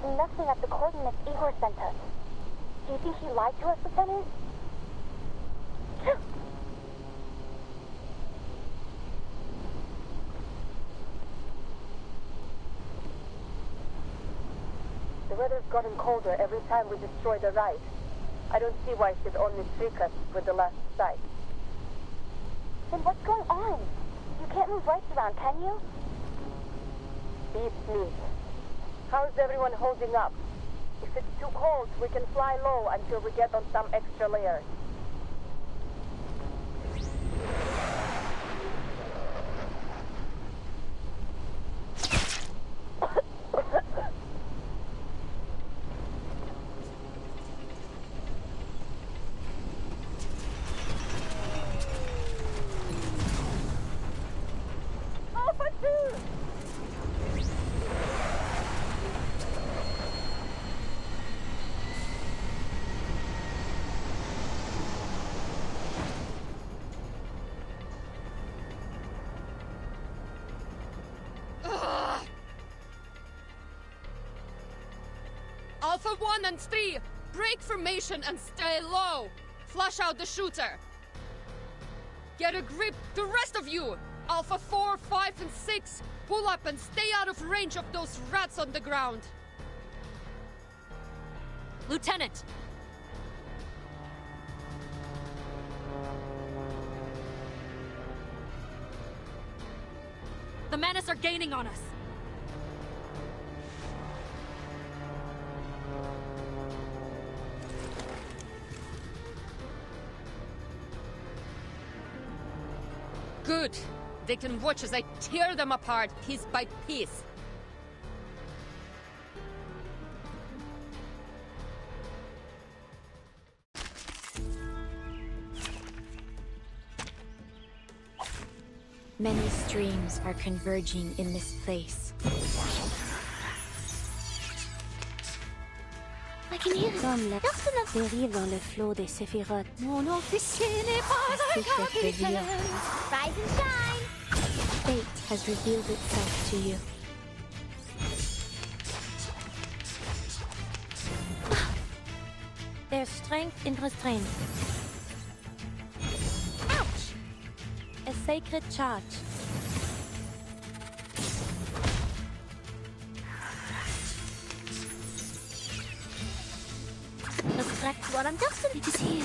There's nothing at the coordinates Igor sent us. Do you think he lied to us, Lieutenant? The weather's gotten colder every time we destroy the ride. I don't see why she'd only trick us with the last sight. Then what's going on? You can't move lights around, can you? Beats me. How's everyone holding up? If it's too cold, we can fly low until we get on some extra layers. Alpha 1 and 3, break formation and stay low. Flush out the shooter. Get a grip, the rest of you. Alpha 4, 5, and 6, pull up and stay out of range of those rats on the ground. Lieutenant! The Menace are gaining on us. Good. They can watch as I tear them apart piece by piece. Many streams are converging in this place. I can hear them. Personne dérive dans le flot des séphirotes. Mon officier n'est pas un capitaine. Rise and shine! Fate has revealed itself to you. There's strength in restraint. Ouch! A sacred charge. Respect what I'm just. It is here.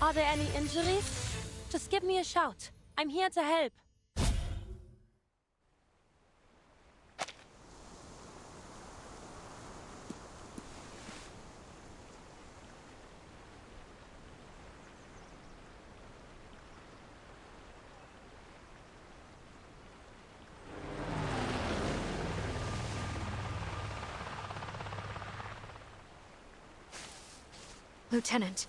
Are there any injuries? Just give me a shout. I'm here to help. Lieutenant.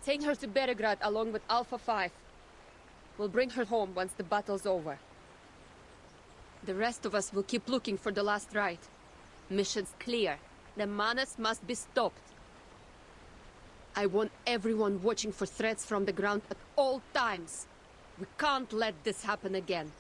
Take her to Belgrade along with Alpha 5. We'll bring her home once the battle's over. The rest of us will keep looking for the last ride. Mission's clear. The Menace must be stopped. I want everyone watching for threats from the ground at all times. We can't let this happen again.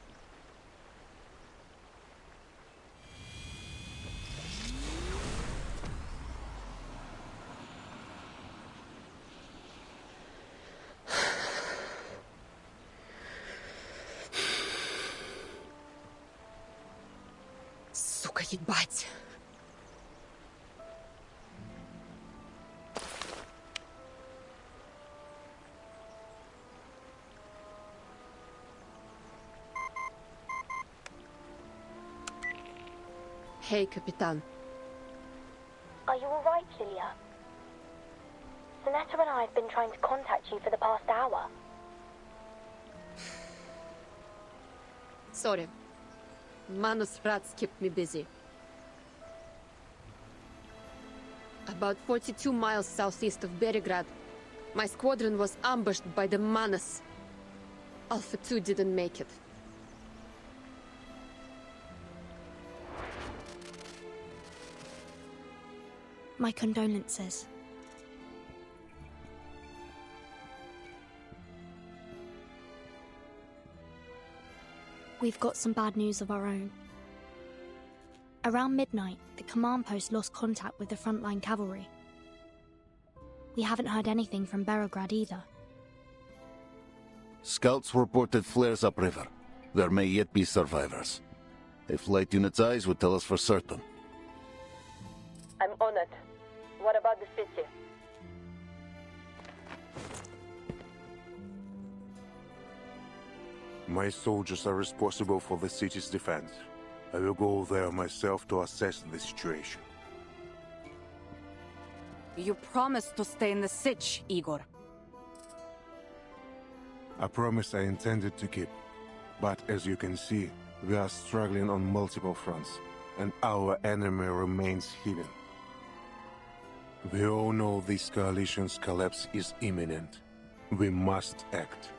Сука, ебать! Hey, Capitan. Are you alright, Lilia? Sonetta and I have been trying to contact you for the past hour. Sorry. Manus rats kept me busy. About 42 miles southeast of Belgrade, my squadron was ambushed by the Menace. Alpha 2 didn't make it. My condolences. We've got some bad news of our own. Around midnight, the command post lost contact with the frontline cavalry. We haven't heard anything from Belgrade either. Scouts reported flares upriver. There may yet be survivors. A flight unit's eyes would tell us for certain. I'm on it. What about the city? My soldiers are responsible for the city's defense. I will go there myself to assess the situation. You promised to stay in the Sich, Igor. A promise I intended to keep. But as you can see, we are struggling on multiple fronts, and our enemy remains hidden. We all know this coalition's collapse is imminent. We must act.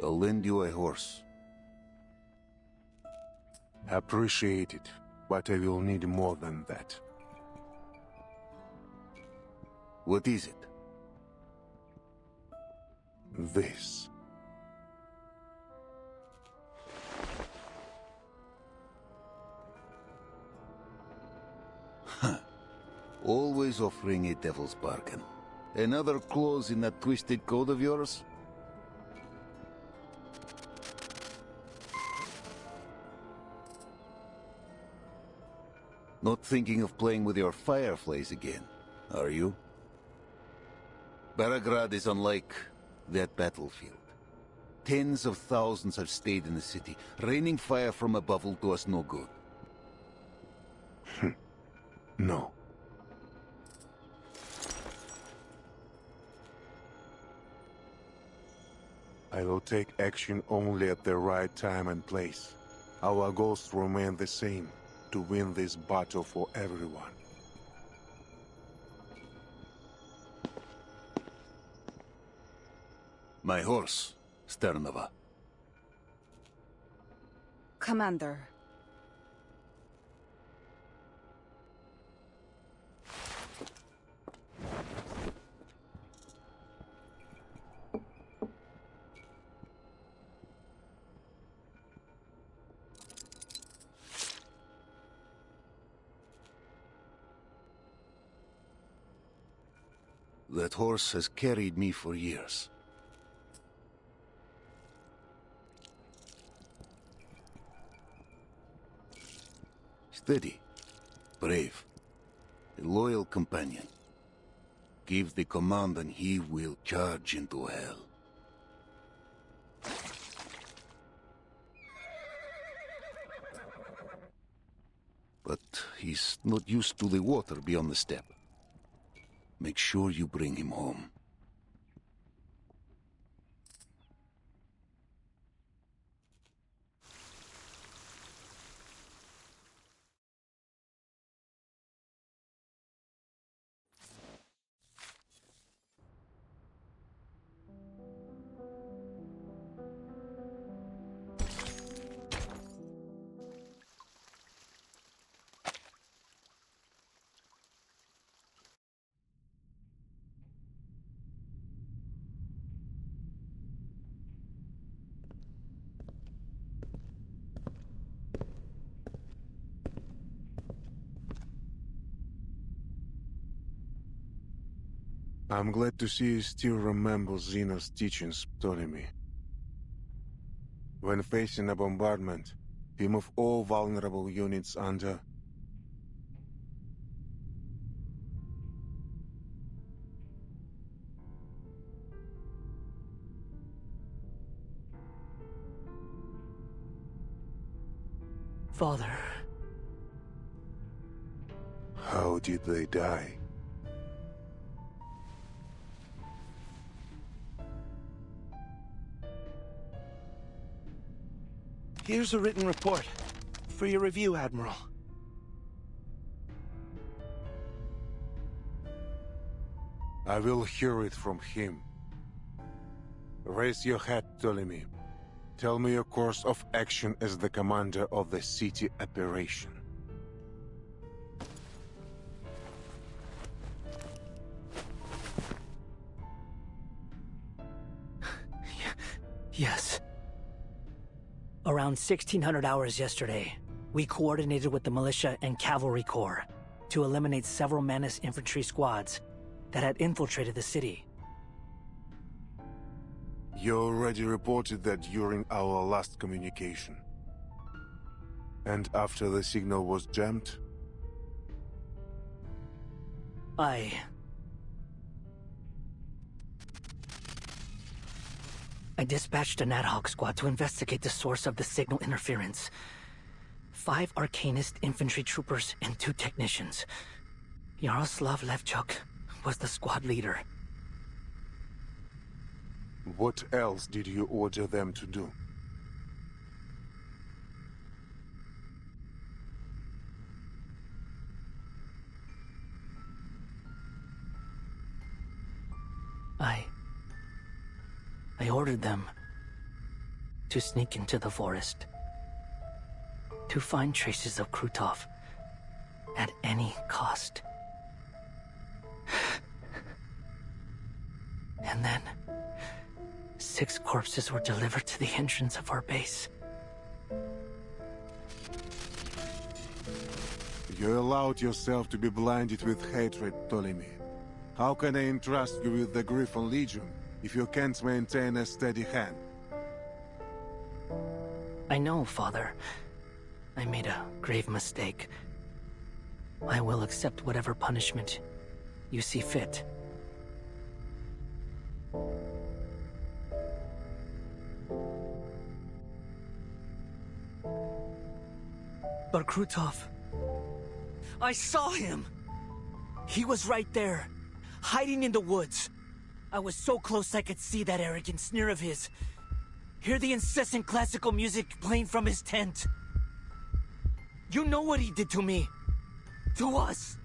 I'll lend you a horse. Appreciate it, but I will need more than that. What is it? This. Always offering a devil's bargain. Another clause in that twisted code of yours? Not thinking of playing with your fireflies again, are you? Belgrade is unlike that battlefield. Tens of thousands have stayed in the city. Raining fire from above will do us no good. No. I will take action only at the right time and place. Our goals remain the same, to win this battle for everyone. My horse, Sternova. Commander. That horse has carried me for years. Steady, brave, a loyal companion. Give the command and he will charge into hell. But he's not used to the water beyond the steppe. Make sure you bring him home. I'm glad to see you still remember Xena's teachings, Ptolemy. When facing a bombardment, we move all vulnerable units under. Father. How did they die? Here's a written report. For your review, Admiral. I will hear it from him. Raise your head, Ptolemy. Tell me your course of action as the commander of the city operation. Yes. Around 1600 hours yesterday, we coordinated with the militia and cavalry corps to eliminate several Manus infantry squads that had infiltrated the city. You already reported that during our last communication. And after the signal was jammed? I dispatched an ad hoc squad to investigate the source of the signal interference. 5 Arcanist infantry troopers and 2 technicians. Yaroslav Levchuk was the squad leader. What else did you order them to do? I ordered them to sneak into the forest, to find traces of Krutov at any cost. And then 6 corpses were delivered to the entrance of our base. You allowed yourself to be blinded with hatred, Ptolemy. How can I entrust you with the Griffon Legion if you can't maintain a steady hand? I know, Father. I made a grave mistake. I will accept whatever punishment you see fit. But Krutov... I saw him! He was right there, hiding in the woods. I was so close I could see that arrogant sneer of his. Hear the incessant classical music playing from his tent. You know what he did to me. To us.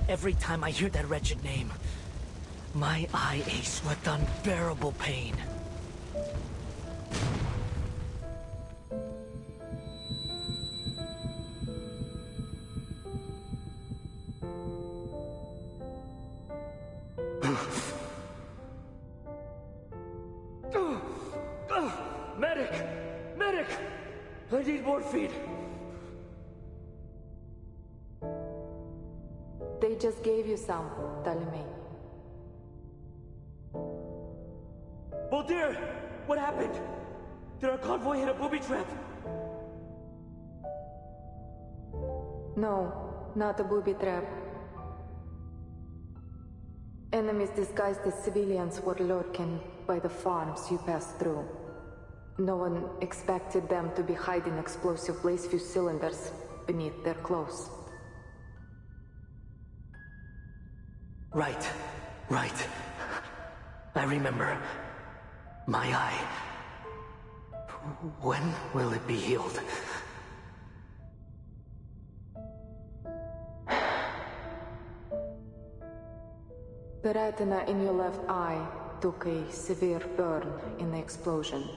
Every time I hear that wretched name, my eye aches with unbearable pain. Medic! Medic! I need morphine! They just gave you some, Ptolemy. Voltaire! What happened? Did our convoy hit a booby trap? No, not a booby trap. Enemies disguised as civilians were lurking by the farms you passed through. No one expected them to be hiding explosive blaze fuse cylinders beneath their clothes. Right. I remember. My eye. When will it be healed? The retina in your left eye took a severe burn in the explosion.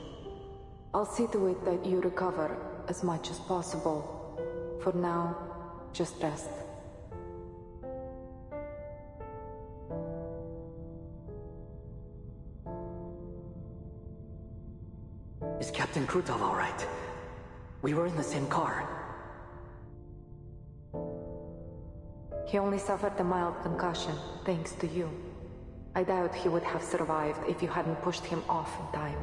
I'll see to it that you recover as much as possible. For now, just rest. Is Captain Krutov all right? We were in the same car. He only suffered a mild concussion, thanks to you. I doubt he would have survived if you hadn't pushed him off in time.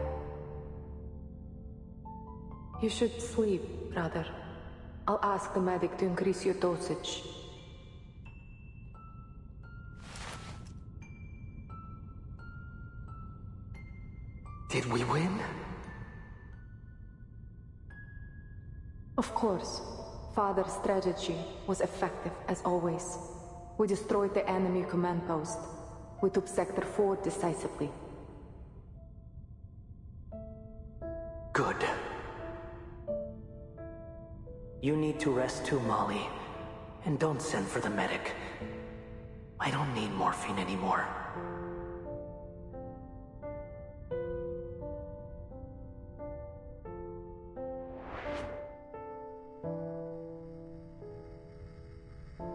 You should sleep, brother. I'll ask the medic to increase your dosage. Did we win? Of course. Father's strategy was effective as always. We destroyed the enemy command post. We took Sector 4 decisively. Good. You need to rest too, Molly. And don't send for the medic. I don't need morphine anymore.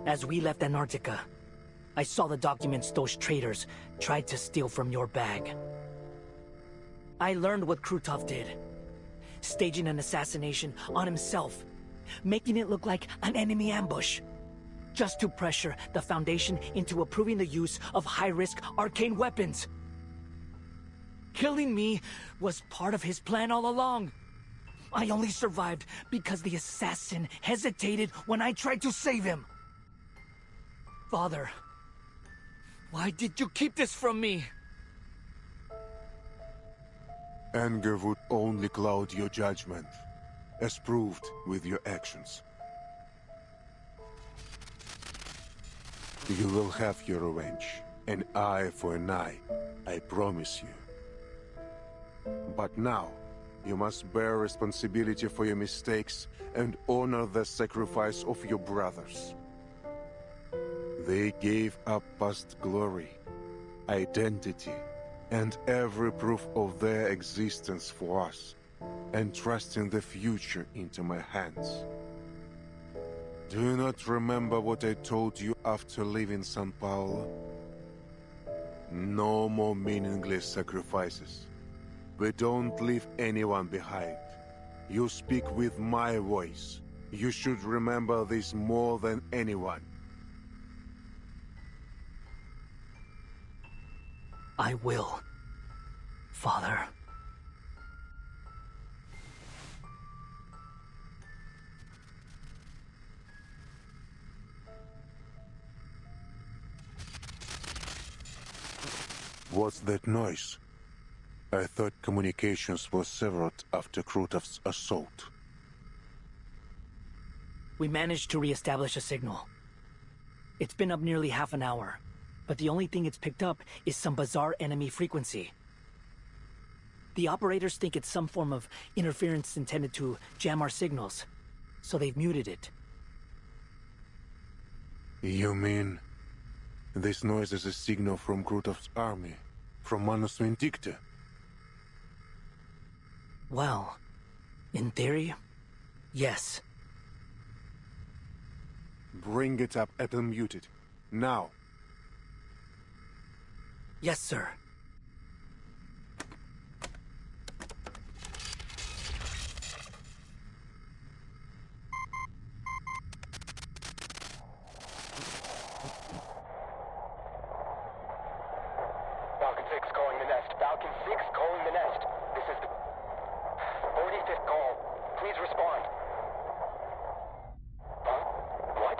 As we left Antarctica, I saw the documents those traitors tried to steal from your bag. I learned what Krutov did, staging an assassination on himself, making it look like an enemy ambush, just to pressure the Foundation into approving the use of high-risk arcane weapons. Killing me was part of his plan all along. I only survived because the assassin hesitated when I tried to save him. Father, why did you keep this from me? Anger would only cloud your judgment, as proved with your actions. You will have your revenge, an eye for an eye, I promise you. But now, you must bear responsibility for your mistakes and honor the sacrifice of your brothers. They gave up past glory, identity, and every proof of their existence for us, entrusting the future into my hands. Do you not remember what I told you after leaving São Paulo? No more meaningless sacrifices. We don't leave anyone behind. You speak with my voice. You should remember this more than anyone. I will, Father. What's that noise? I thought communications were severed after Krutov's assault. We managed to re-establish a signal. It's been up nearly half an hour, but the only thing it's picked up is some bizarre enemy frequency. The operators think it's some form of interference intended to jam our signals, so they've muted it. You mean this noise is a signal from Krutov's army, from Manus Vindicta? Well, in theory, yes. Bring it up and unmute it. Now. Yes, sir. Falcon 6 calling the nest. Falcon 6 calling the nest. This is the 45th call. Please respond. Huh? What?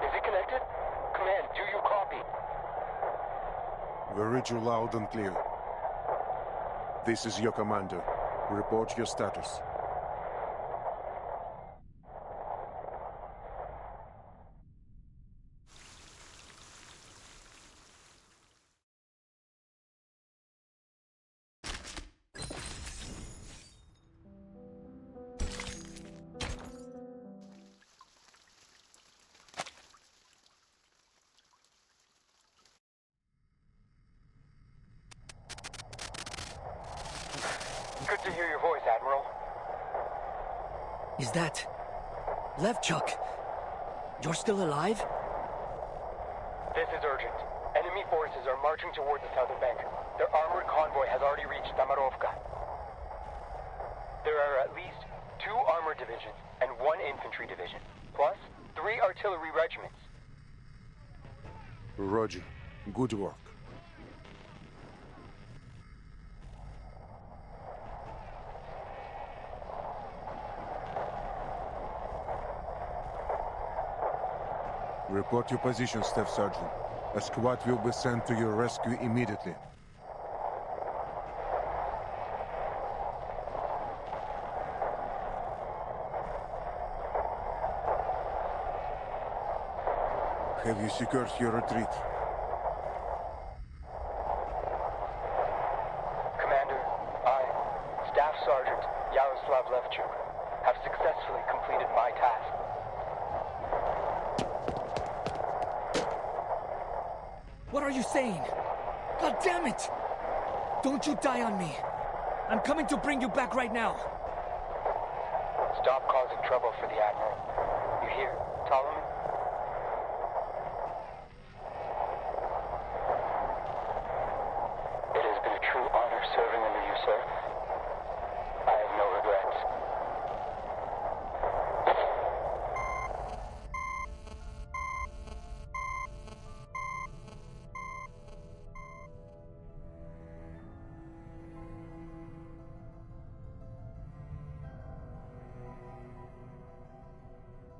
Is it connected? Command, do you copy? We read you loud and clear. This is your commander. Report your status. Good to hear your voice, Admiral. Is that... Levchuk? You're still alive? This is urgent. Enemy forces are marching towards the southern bank. Their armored convoy has already reached Samarovka. There are at least 2 armored divisions and 1 infantry division, plus 3 artillery regiments. Roger. Good work. Report your position, Staff Sergeant. A squad will be sent to your rescue immediately. Have you secured your retreat? Commander, I, Staff Sergeant Yaroslav Levchuk, have successfully completed my task. What are you saying? God damn it! Don't you die on me. I'm coming to bring you back right now. Stop causing trouble for the Admiral. You hear, Ptolemy? It has been a true honor serving under you, sir. I have no regrets.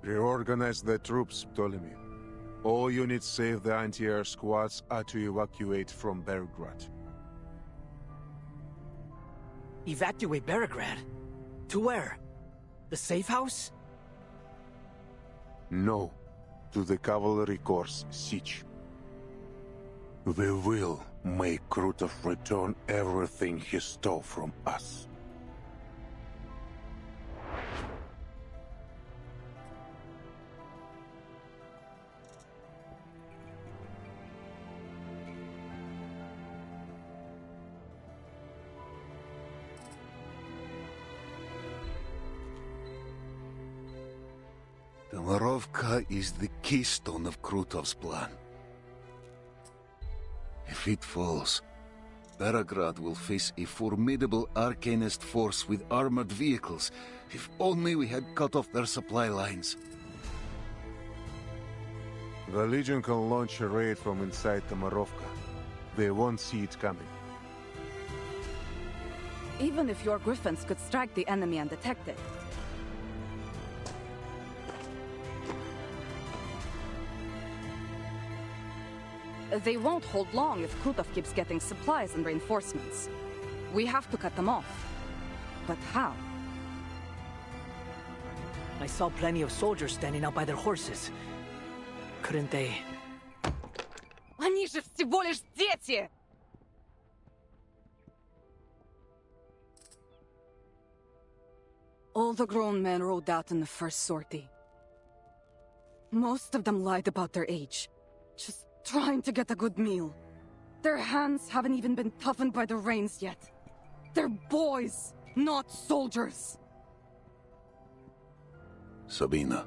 Reorganize the troops, Ptolemy. All units save the anti-air squads are to evacuate from Belgrade. Evacuate Belgrade? To where? The safe house? No, to the cavalry corps siege. We will make Krutov return everything he stole from us. The Morovka is the keystone of Krutov's plan. If it falls, Belgrade will face a formidable Arcanist force with armored vehicles. If only we had cut off their supply lines. The Legion can launch a raid from inside the Morovka. They won't see it coming. Even if your griffins could strike the enemy undetected. They won't hold long if Krutov keeps getting supplies and reinforcements. We have to cut them off. But how? I saw plenty of soldiers standing out by their horses. Couldn't they... Они же всего лишь дети! All the grown men rode out in the first sortie. Most of them lied about their age. Just trying to get a good meal. Their hands haven't even been toughened by the rains yet. They're boys, not soldiers. Sabina.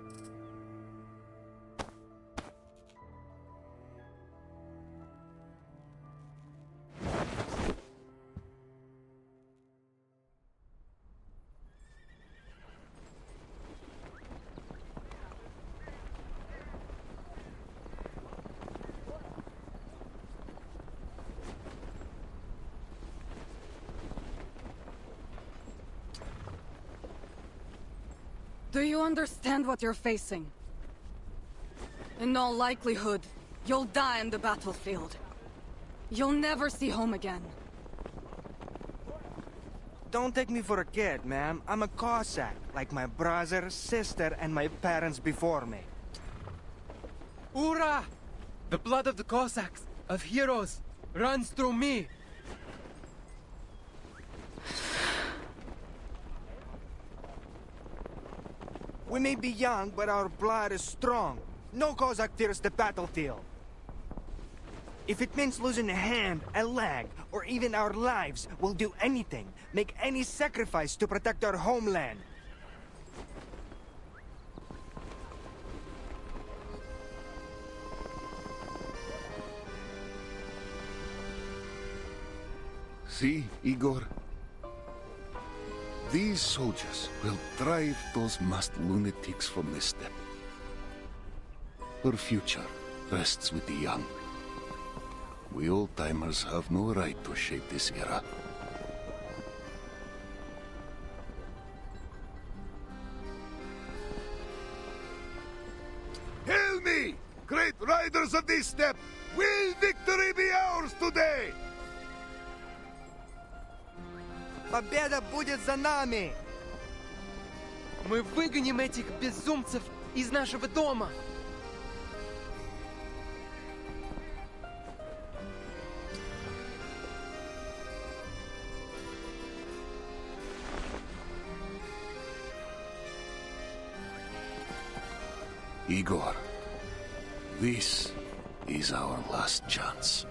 Do you understand what you're facing? In all likelihood, you'll die in the battlefield. You'll never see home again. Don't take me for a kid, ma'am. I'm a Cossack, like my brother, sister, and my parents before me. Ura! The blood of the Cossacks, of heroes, runs through me! We may be young, but our blood is strong. No Cossack fears the battlefield. If it means losing a hand, a leg, or even our lives, we'll do anything, make any sacrifice to protect our homeland. See, Igor? These soldiers will drive those masked lunatics from this steppe. Her future rests with the young. We old-timers have no right to shape this era. Hail me, great riders of this steppe! Will victory be ours today? Победа будет за нами! Мы выгоним этих безумцев из нашего дома! Igor, this is our last chance.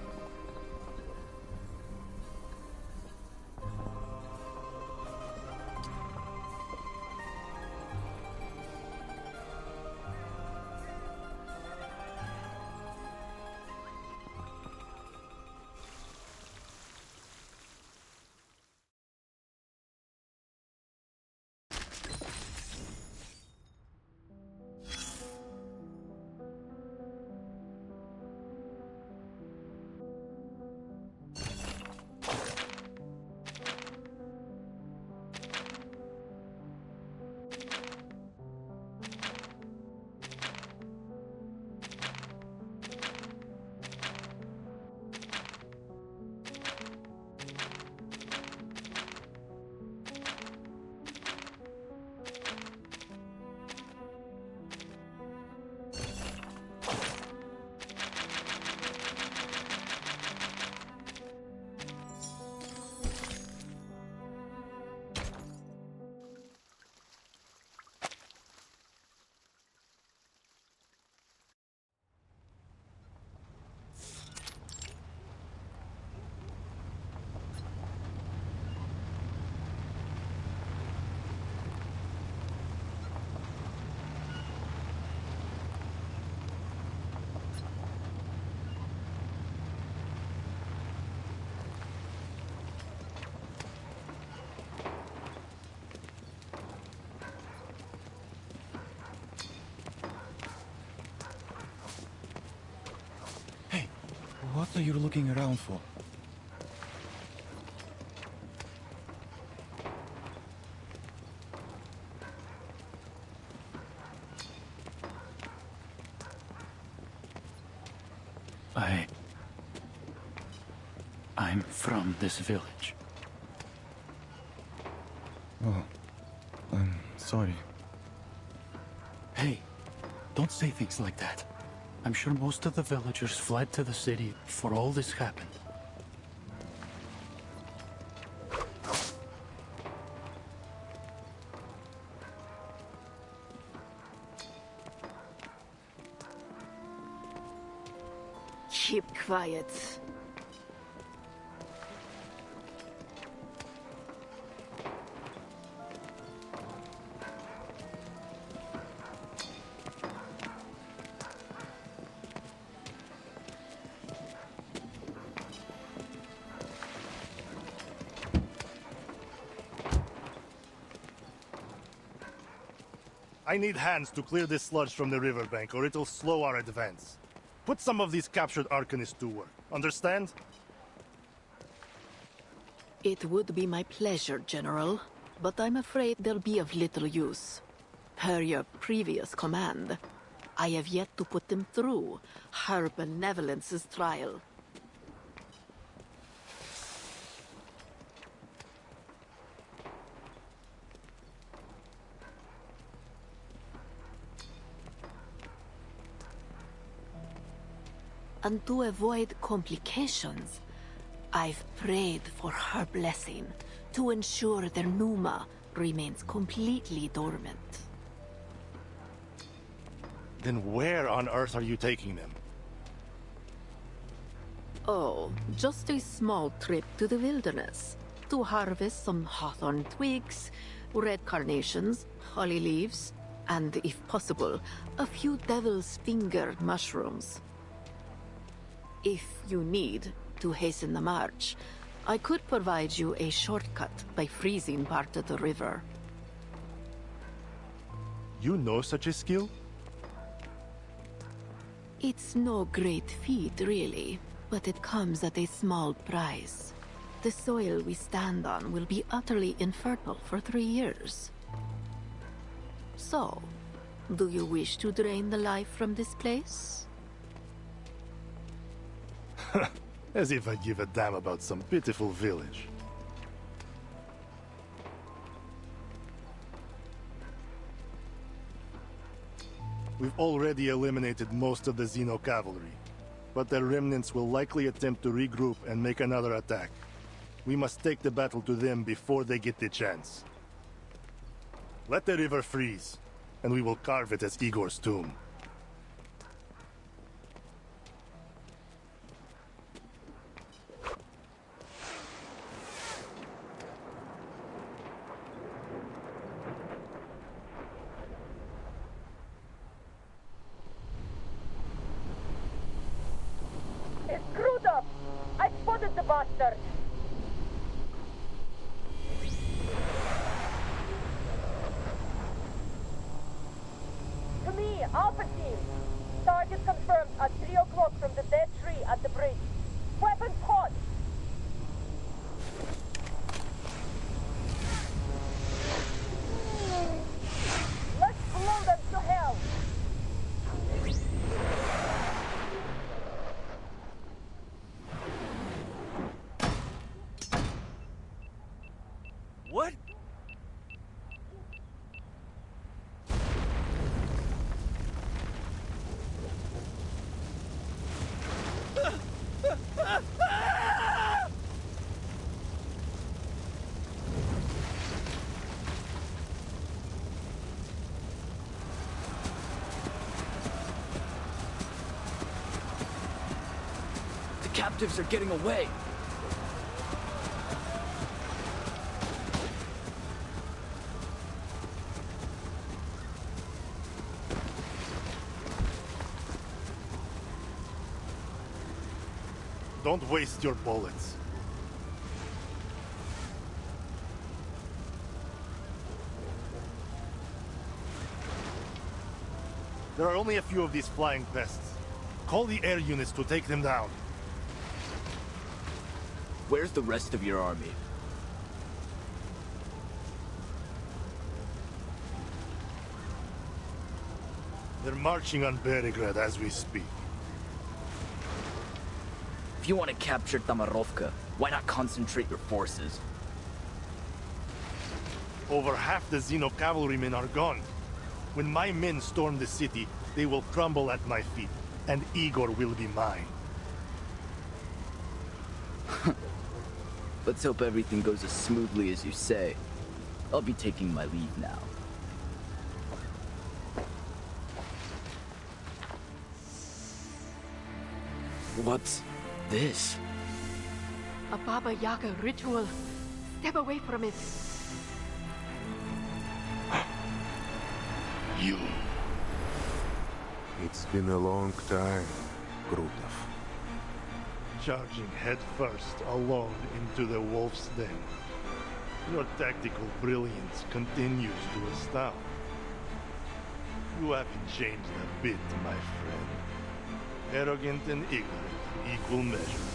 What are you looking around for? I'm from this village. Oh, I'm sorry. Hey, don't say things like that. I'm sure most of the villagers fled to the city before all this happened. Keep quiet. I need hands to clear this sludge from the riverbank, or it'll slow our advance. Put some of these captured Arcanists to work. Understand? It would be my pleasure, General, but I'm afraid they'll be of little use. Per your previous command, I have yet to put them through Her Benevolence's trial. And to avoid complications, I've prayed for her blessing to ensure their Numa remains completely dormant. Then where on earth are you taking them? Oh, just a small trip to the wilderness to harvest some hawthorn twigs, red carnations, holly leaves, and, if possible, a few devil's finger mushrooms. If you need to hasten the march, I could provide you a shortcut by freezing part of the river. You know such a skill? It's no great feat, really, but it comes at a small price. The soil we stand on will be utterly infertile for 3 years. So, do you wish to drain the life from this place? As if I give a damn about some pitiful village. We've already eliminated most of the Xeno cavalry, but their remnants will likely attempt to regroup and make another attack. We must take the battle to them before they get the chance. Let the river freeze, and we will carve it as Igor's tomb. bastard! To me, Alpha Team. Target confirmed at 3 o'clock from the dead tree at the bridge. Weapons hot! Let's blow them to hell! What? The captives are getting away. Don't waste your bullets. There are only a few of these flying pests. Call the air units to take them down. Where's the rest of your army? They're marching on Beregrad as we speak. If you want to capture Tamarovka, why not concentrate your forces? Over half the Xeno cavalrymen are gone. When my men storm the city, they will crumble at my feet, and Igor will be mine. Let's hope everything goes as smoothly as you say. I'll be taking my leave now. What's this? A Baba Yaga ritual. Step away from it. You. It's been a long time, Krutov. Charging headfirst, alone, into the wolf's den. Your tactical brilliance continues to astound. You haven't changed a bit, my friend. Arrogant and ignorant in equal measure.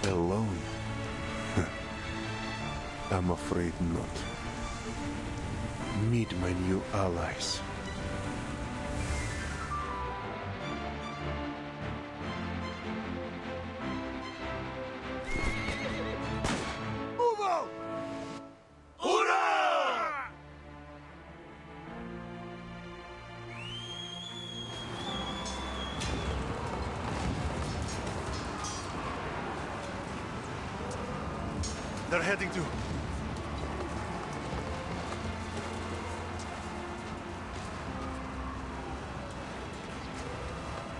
Alone? I'm afraid not. Meet my new allies. They're heading to...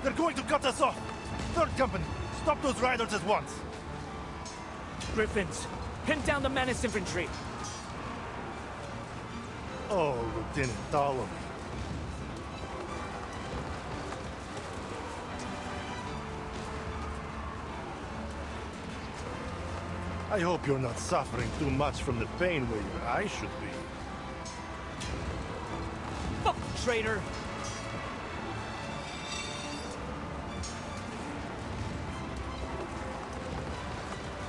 They're going to cut us off! Third Company, stop those riders at once! Griffins, pin down the Menace infantry. Oh, Lieutenant Ptolemy. I hope you're not suffering too much from the pain where your eyes should be. Fuck, traitor!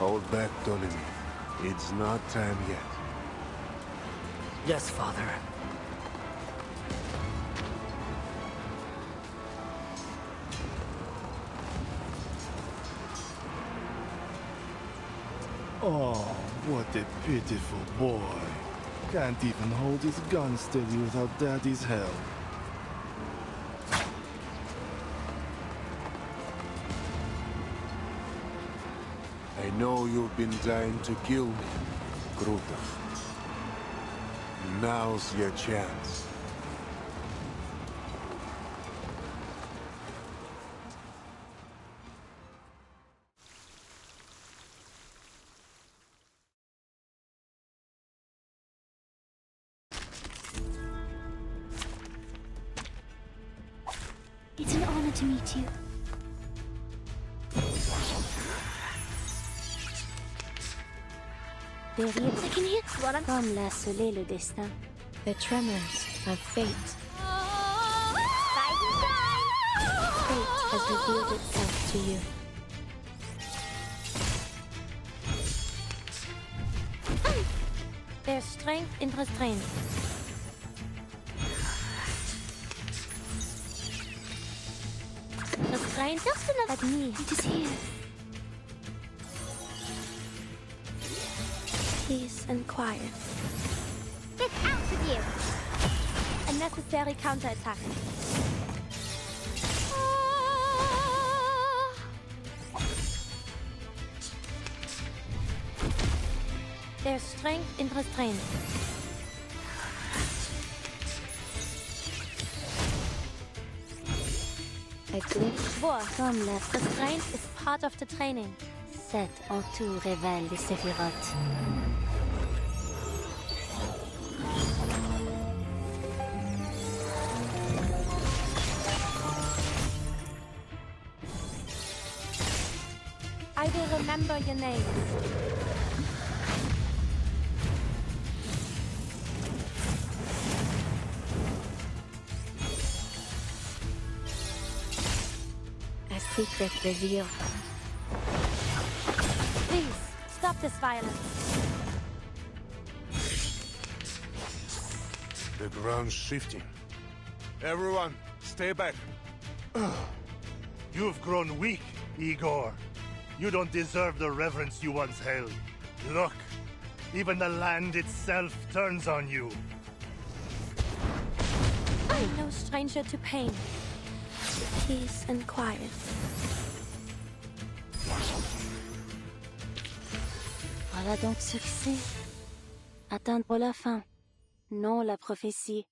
Hold back, Ptolemy. It's not time yet. Yes, Father. Oh, what a pitiful boy. Can't even hold his gun steady without Daddy's help. I know you've been trying to kill me, Krutov. Now's your chance. It's an honor to meet you. terrible, comme l'a scellé le destin. The tremors of fate. Fate has revealed itself to you. There's strength in restraint. Restraint just enough like me. It is here. Peace and quiet. Get out with you! A necessary counterattack. There's strength in restraint. A glimpse comme la restraint is part of the training. Cet en tout révèle les séphirotes. I will remember your names. A secret revealed. Please, stop this violence. The ground's shifting. Everyone, stay back. You've grown weak, Igor. You don't deserve the reverence you once held. Look, even the land itself turns on you. I'm no stranger to pain. Peace and quiet. Voilà donc succès. Atteindre la fin, non la prophétie.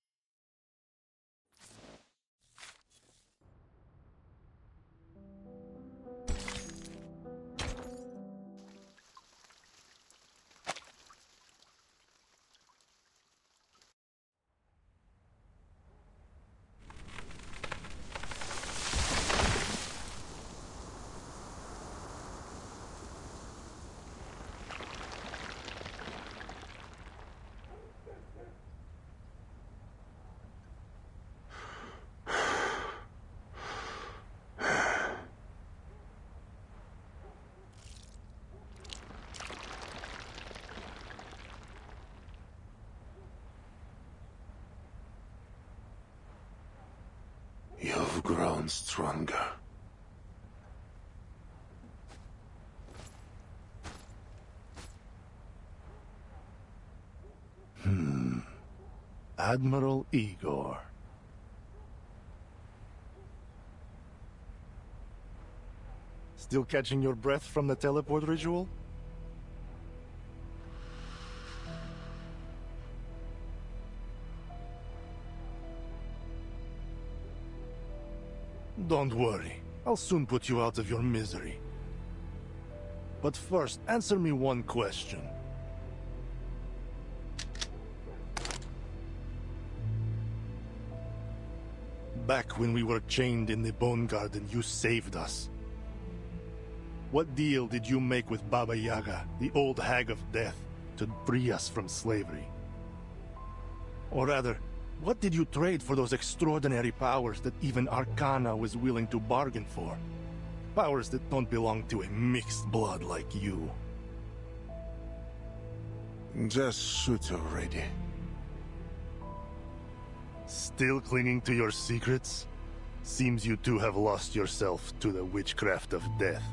You've grown stronger. Admiral Igor. Still catching your breath from the teleport ritual? Don't worry. I'll soon put you out of your misery. But first, answer me one question. Back when we were chained in the Bone Garden, you saved us. What deal did you make with Baba Yaga, the old hag of death, to free us from slavery? Or rather, what did you trade for those extraordinary powers that even Arcana was willing to bargain for? Powers that don't belong to a mixed blood like you. Just shoot already. Still clinging to your secrets? Seems you too have lost yourself to the witchcraft of death,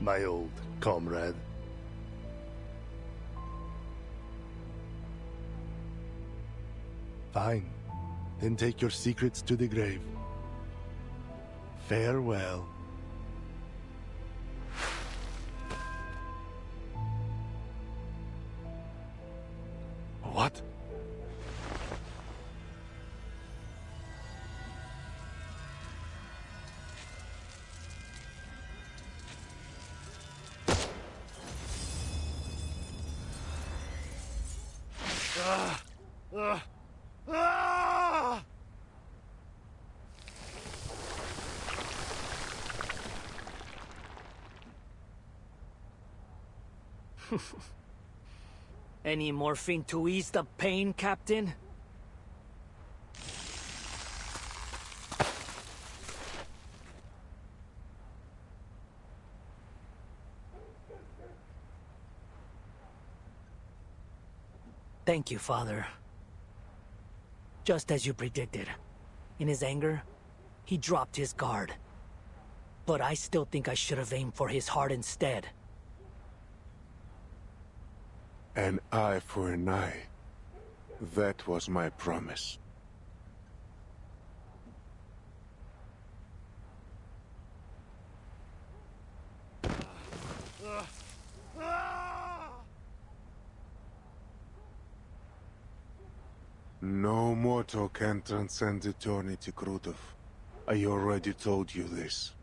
my old comrade. Fine. Then take your secrets to the grave. Farewell. What? Any morphine to ease the pain, Captain? Thank you, Father. Just as you predicted. In his anger, he dropped his guard. But I still think I should have aimed for his heart instead. An eye for an eye. That was my promise. No mortal can transcend eternity, Krutov. I already told you this.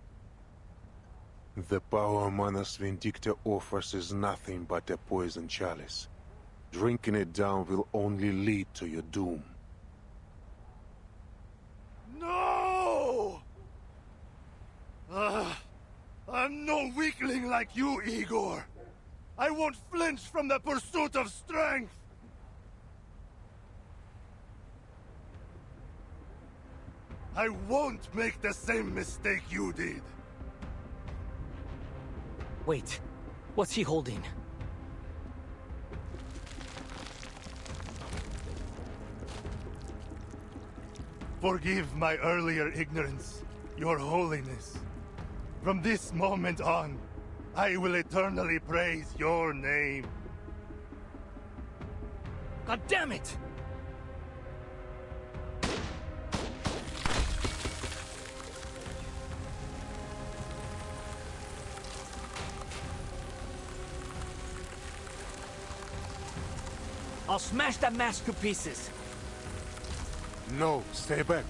The power Manus Vindicta offers is nothing but a poison chalice. Drinking it down will only lead to your doom. No! I'm no weakling like you, Igor. I won't flinch from the pursuit of strength. I won't make the same mistake you did. Wait, what's he holding? Forgive my earlier ignorance, Your Holiness. From this moment on, I will eternally praise your name. God damn it! I'll smash that mask to pieces. No, stay back.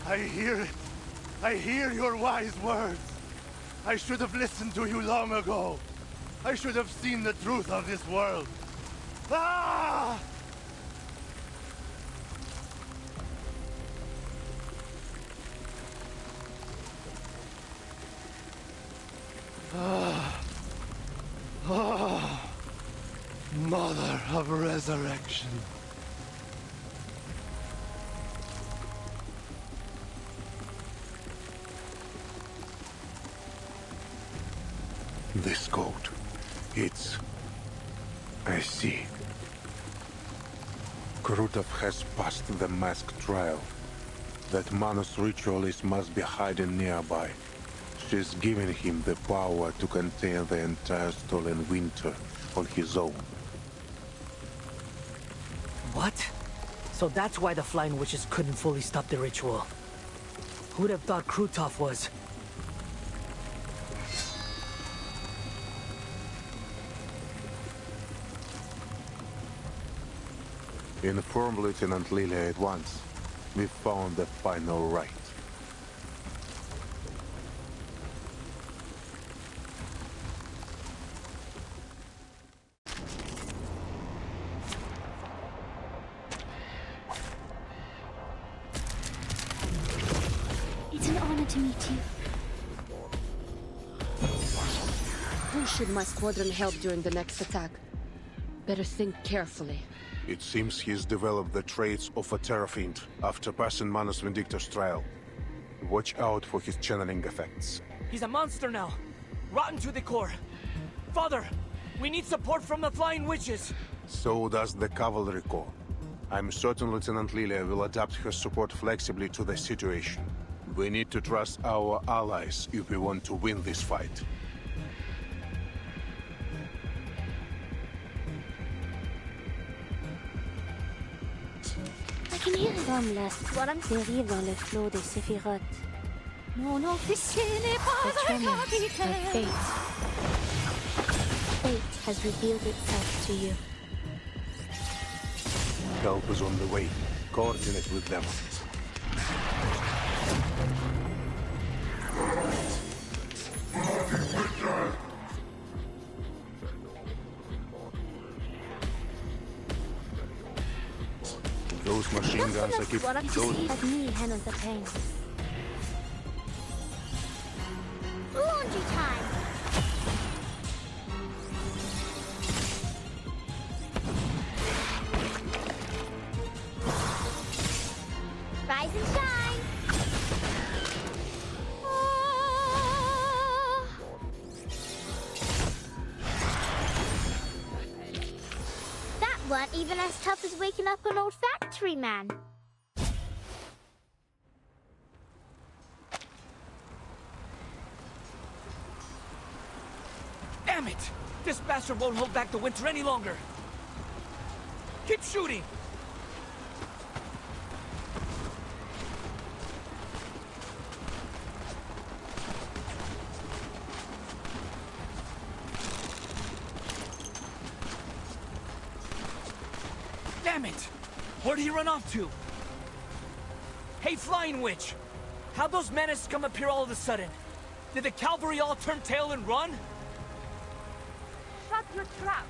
I hear it. I hear your wise words. I should have listened to you long ago. I should have seen the truth of this world. Ah! Mother of resurrection. This code. It's... I see. Krutov has passed the mask trial. That Manus ritualist must be hiding nearby. She's given him the power to contain the entire stolen winter on his own. What? So that's why the Flying Witches couldn't fully stop the ritual. Who'd have thought Krutov was... Inform Lieutenant Lilia at once. We found the final rite. It's an honor to meet you. Who should my squadron help during the next attack? Better think carefully. It seems he's developed the traits of a Terrafiend after passing Manus Vindicta's trial. Watch out for his channeling effects. He's a monster now. Rotten to the core. Father, we need support from the Flying Witches. So does the Cavalry Corps. I'm certain Lieutenant Lilia will adapt her support flexibly to the situation. We need to trust our allies if we want to win this fight. I can hear comme la squadron dérive dans le flot des séphirotes. Mon officier n'est pas The tremors un of capitaine. fate. Fate has revealed itself to you. Help is on the way. Coordinate with them. those machine guns I keep... Let me handle the pain. Laundry time! Rise and shine! That weren't even as tough as waking up an old factory man. Damn it! This bastard won't hold back the winter any longer! Keep shooting! Damn it! Where'd he run off to? Hey, Flying Witch! How'd those menaces come up here all of a sudden? Did the cavalry all turn tail and run? Shut your trap!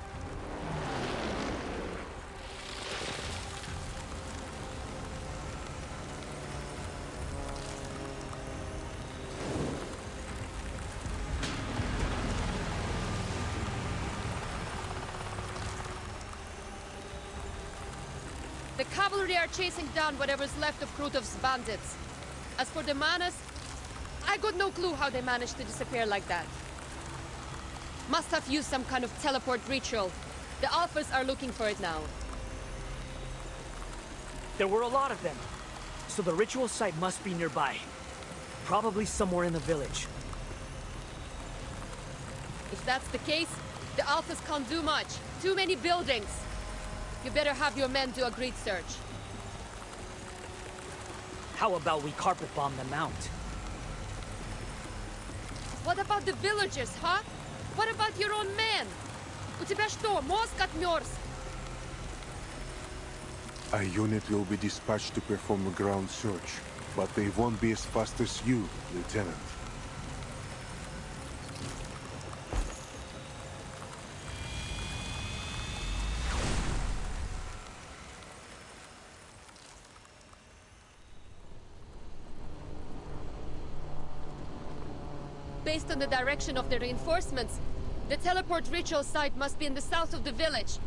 The cavalry are chasing down whatever's left of Krutov's bandits. As for the Manas, I got no clue how they managed to disappear like that. Must have used some kind of teleport ritual. The Alphas are looking for it now. There were a lot of them, so the ritual site must be nearby. Probably somewhere in the village. If that's the case, the Alphas can't do much. Too many buildings. You better have your men do a grid search. How about we carpet bomb the mount? What about the villagers, huh? What about your own men? У тебя что, мозг отмёрз? A unit will be dispatched to perform a ground search, but they won't be as fast as you, Lieutenant. Based on the direction of the reinforcements, the teleport ritual site must be in the south of the village.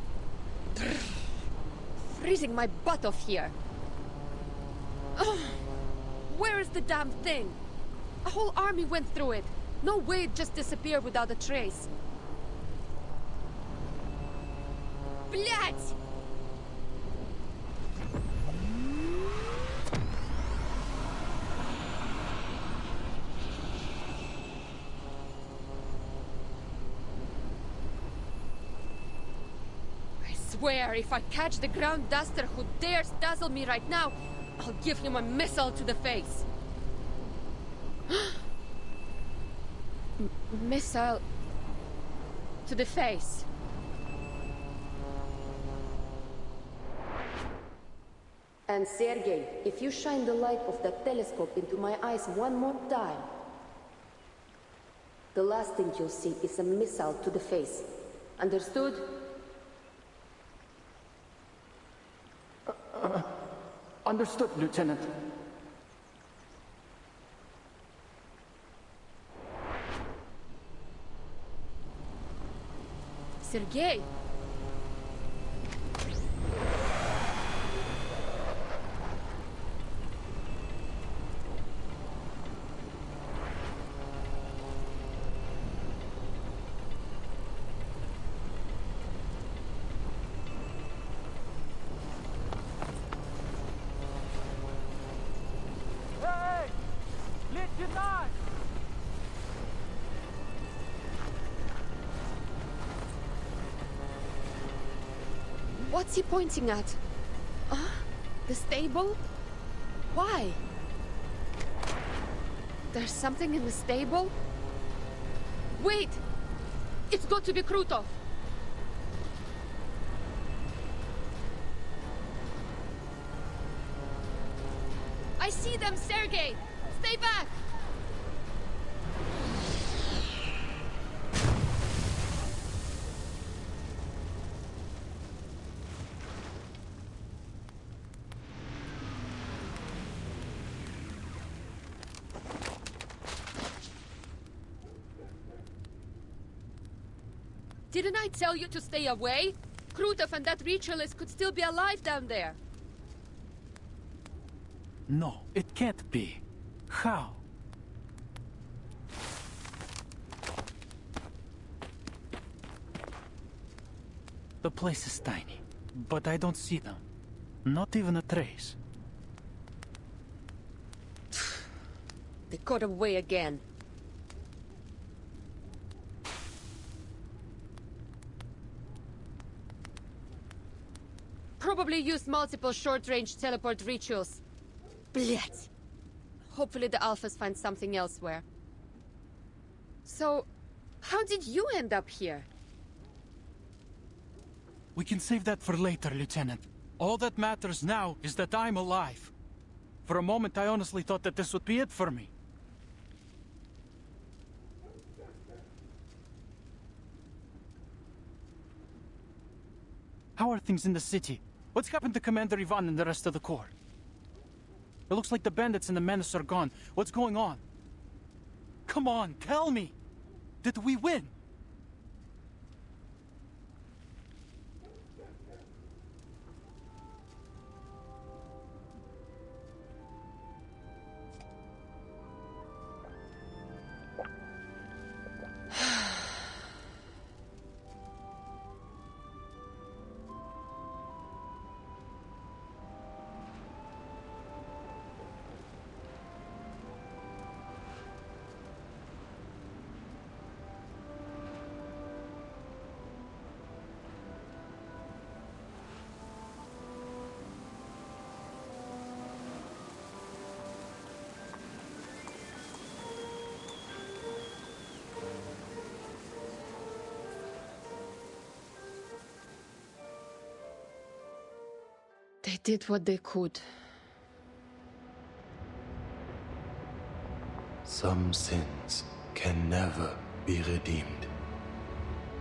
Freezing my butt off here. Ugh. Where is the damn thing? A whole army went through it. No way it just disappeared without a trace. Блять! I swear, if I catch the ground duster who dares dazzle me right now, I'll give him a missile to the face. Missile to the face. And Sergei, if you shine the light of that telescope into my eyes one more time, the last thing you'll see is a missile to the face. Understood? Understood, Lieutenant. Sergei! What's he pointing at? The stable? Why? There's something in the stable? Wait! It's got to be Krutov! I see them, Sergei! Stay back! Didn't I tell you to stay away? Krutov and that ritualist could still be alive down there. No, it can't be. How? The place is tiny, but I don't see them. Not even a trace. They got away again. Probably used multiple short-range teleport rituals. Blech. Hopefully the Alphas find something elsewhere. So, how did you end up here? We can save that for later, Lieutenant. All that matters now is that I'm alive. For a moment, I honestly thought that this would be it for me. How are things in the city? What's happened to Commander Ivan and the rest of the Corps? It looks like the bandits and the menace are gone. What's going on? Come on, tell me! Did we win? They did what they could. Some sins can never be redeemed.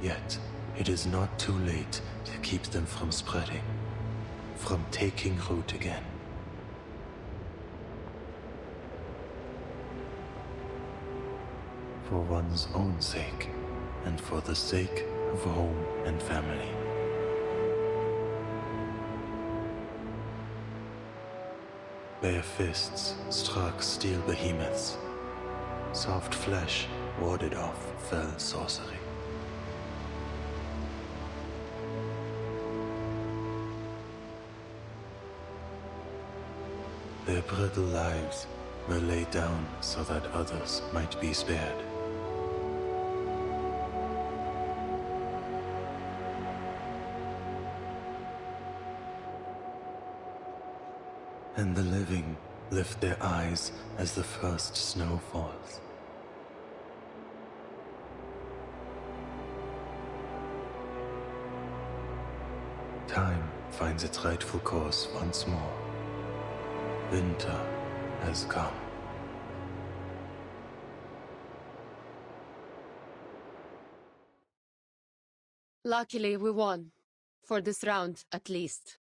Yet, it is not too late to keep them from spreading, from taking root again. For one's own sake, and for the sake of home and family. Bare fists struck steel behemoths. Soft flesh warded off fell sorcery. Their brittle lives were laid down so that others might be spared. And the living lift their eyes as the first snow falls. Time finds its rightful course once more. Winter has come. Luckily, we won. For this round, at least.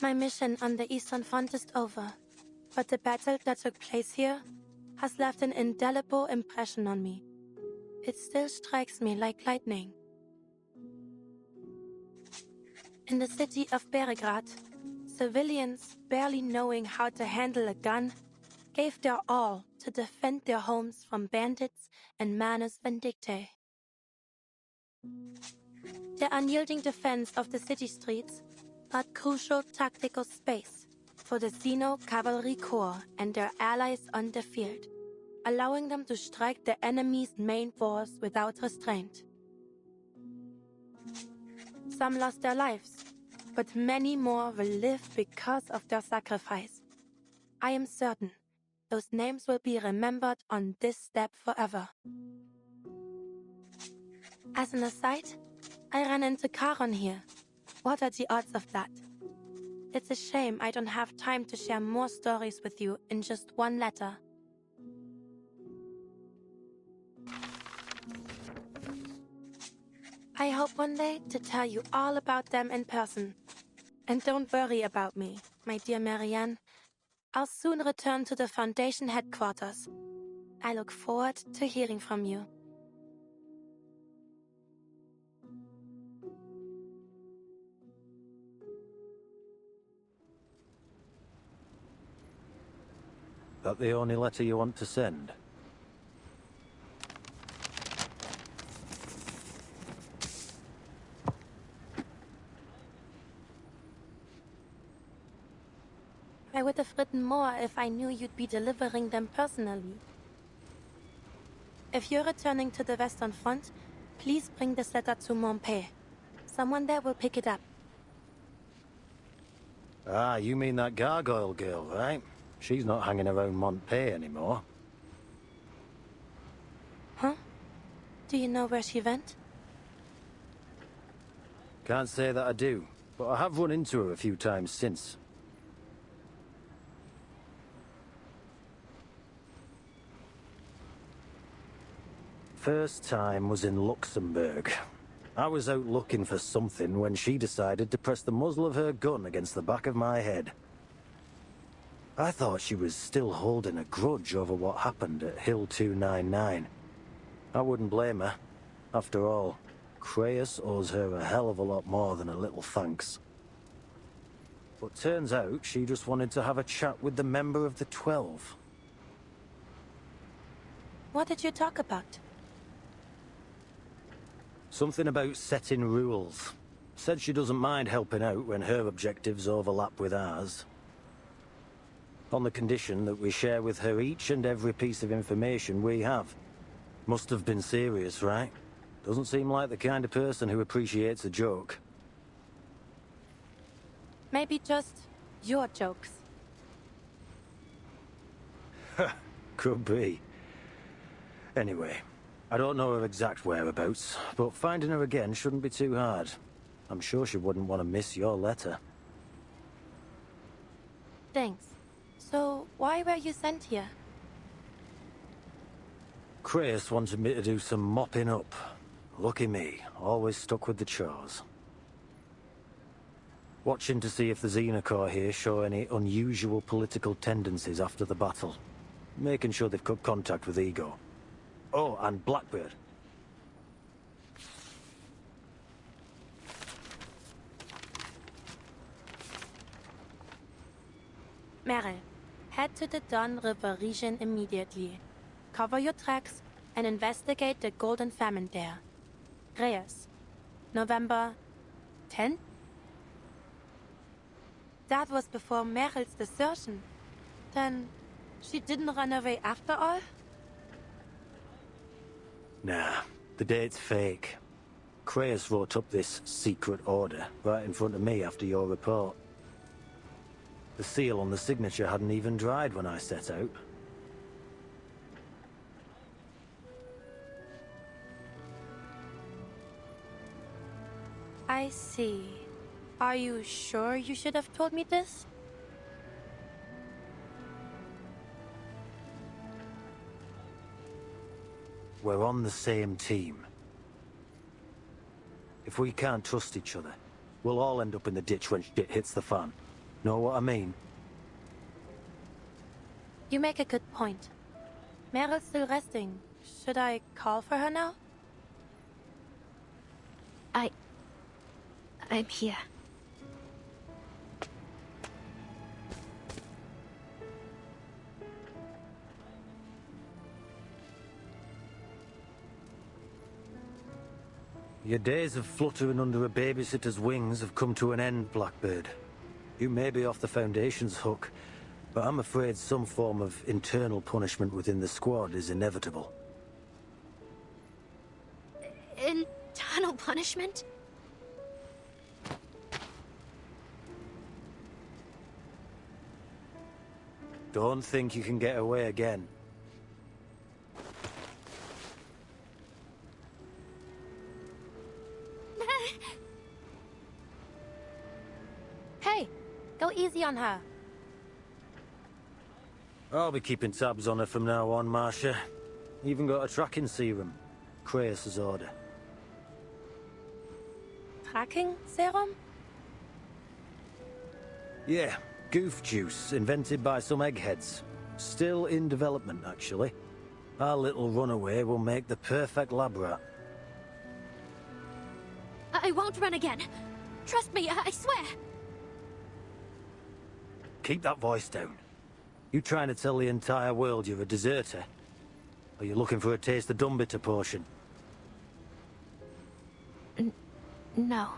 My mission on the Eastern Front is over, but the battle that took place here has left an indelible impression on me. It still strikes me like lightning. In the city of Beregrad, civilians, barely knowing how to handle a gun, gave their all to defend their homes from bandits and manus vindictae. The unyielding defense of the city streets brought crucial tactical space for the Xeno Cavalry Corps and their allies on the field, allowing them to strike the enemy's main force without restraint. Some lost their lives, but many more will live because of their sacrifice. I am certain those names will be remembered on this step forever. As an aside, I ran into Charon here. What are the odds of that? It's a shame I don't have time to share more stories with you in just one letter. I hope one day to tell you all about them in person. And don't worry about me, my dear Marianne. I'll soon return to the Foundation headquarters. I look forward to hearing from you. That the only letter you want to send? I would have written more if I knew you'd be delivering them personally. If you're returning to the Western Front, please bring this letter to Montpellier. Someone there will pick it up. Ah, you mean that gargoyle girl, right? She's not hanging around Montpellier anymore. Huh? Do you know where she went? Can't say that I do, but I have run into her a few times since. First time was in Luxembourg. I was out looking for something when she decided to press the muzzle of her gun against the back of my head. I thought she was still holding a grudge over what happened at Hill 299. I wouldn't blame her. After all, Creus owes her a hell of a lot more than a little thanks. But turns out she just wanted to have a chat with the member of the 12. What did you talk about? Something about setting rules. Said she doesn't mind helping out when her objectives overlap with ours. On the condition that we share with her each and every piece of information we have. Must have been serious, right? Doesn't seem like the kind of person who appreciates a joke. Maybe just your jokes. Could be. Anyway, I don't know her exact whereabouts, but finding her again shouldn't be too hard. I'm sure she wouldn't want to miss your letter. Thanks. So, why were you sent here? Creus wanted me to do some mopping up. Lucky me, always stuck with the chores. Watching to see if the Xenocore here show any unusual political tendencies after the battle. Making sure they've cut contact with Ego. Oh, and Blackbird. Meryl, head to the Don River region immediately. Cover your tracks and investigate the Golden Famine there. Reyes, November 10th? That was before Meryl's desertion. Then, she didn't run away after all? Nah, the date's fake. Creus wrote up this secret order right in front of me after your report. The seal on the signature hadn't even dried when I set out. I see. Are you sure you should have told me this? We're on the same team. If we can't trust each other, we'll all end up in the ditch when shit hits the fan. Know what I mean? You make a good point. Meryl's still resting. Should I call for her now? I'm here. Your days of fluttering under a babysitter's wings have come to an end, Blackbird. You may be off the Foundation's hook, but I'm afraid some form of internal punishment within the squad is inevitable. Internal punishment? Don't think you can get away again. Hey, go easy on her. I'll be keeping tabs on her from now on, Marcia. Even got a tracking serum. Creus's order. Tracking serum? Yeah, goof juice, invented by some eggheads. Still in development, actually. Our little runaway will make the perfect lab rat. I won't run again. Trust me, I swear. Keep that voice down. You trying to tell the entire world you're a deserter? Or you looking for a taste of Dumbitter portion? No.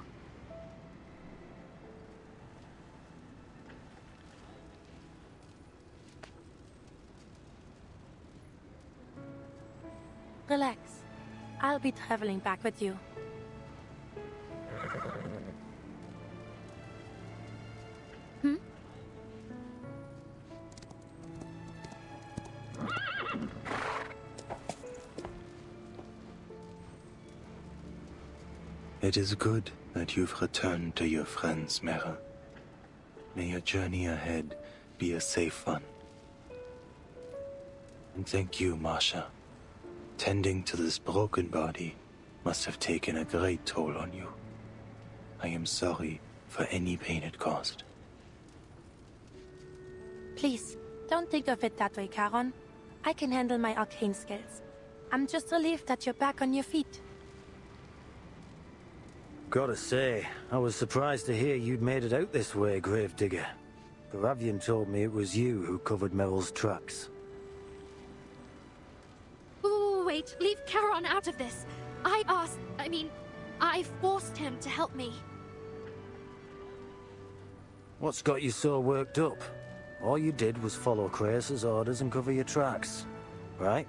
Relax. I'll be traveling back with you. It is good that you've returned to your friends, Meryl. May your journey ahead be a safe one. And thank you, Marcia. Tending to this broken body must have taken a great toll on you. I am sorry for any pain it caused. Please, don't think of it that way, Charon. I can handle my arcane skills. I'm just relieved that you're back on your feet. Gotta say, I was surprised to hear you'd made it out this way, Gravedigger. Baravian told me it was you who covered Meryl's tracks. Wait, leave Charon out of this. I forced him to help me. What's got you so worked up? All you did was follow Creus's orders and cover your tracks, right?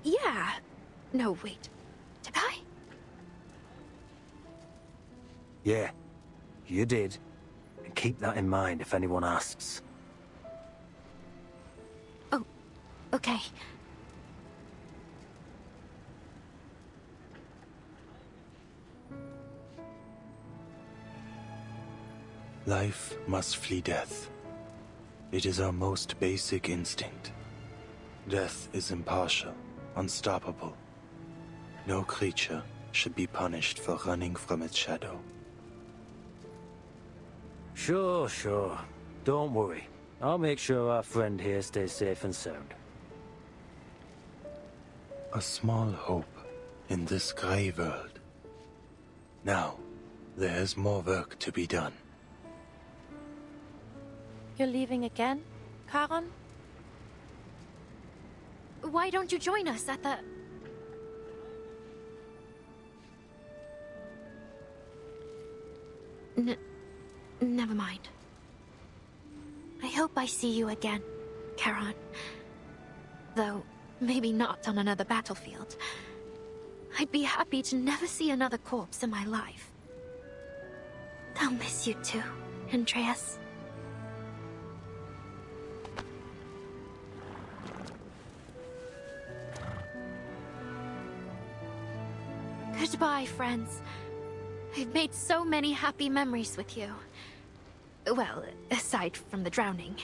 Yeah. No, wait. Did I? Yeah, you did. And keep that in mind if anyone asks. Okay. Life must flee death. It is our most basic instinct. Death is impartial, unstoppable. No creature should be punished for running from its shadow. Sure. Don't worry. I'll make sure our friend here stays safe and sound. A small hope in this grey world. Now, there is more work to be done. You're leaving again, Charon? Why don't you join us at the... Never mind. I hope I see you again, Charon. Though, maybe not on another battlefield. I'd be happy to never see another corpse in my life. I'll miss you too, Andreas. Goodbye, friends. I've made so many happy memories with you. Well, aside from the drowning.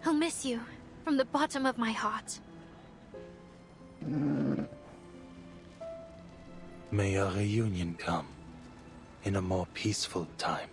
I'll miss you from the bottom of my heart. May our reunion come in a more peaceful time.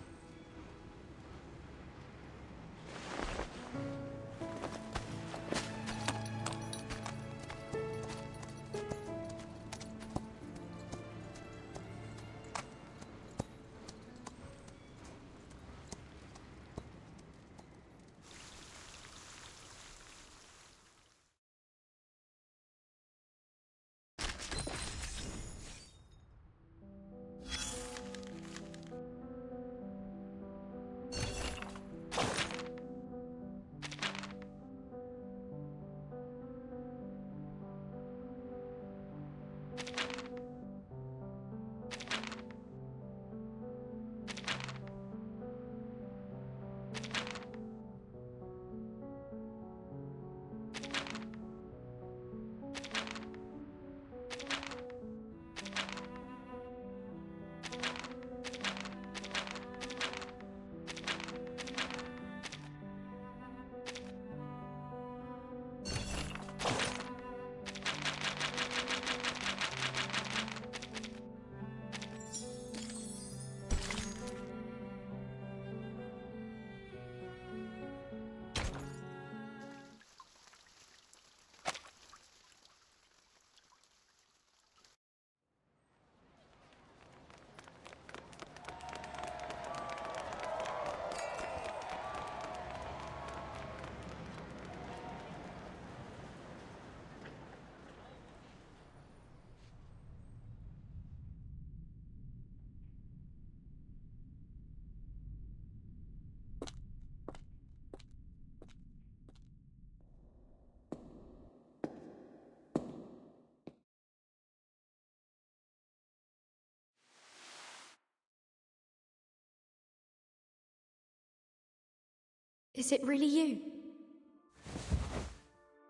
Is it really you?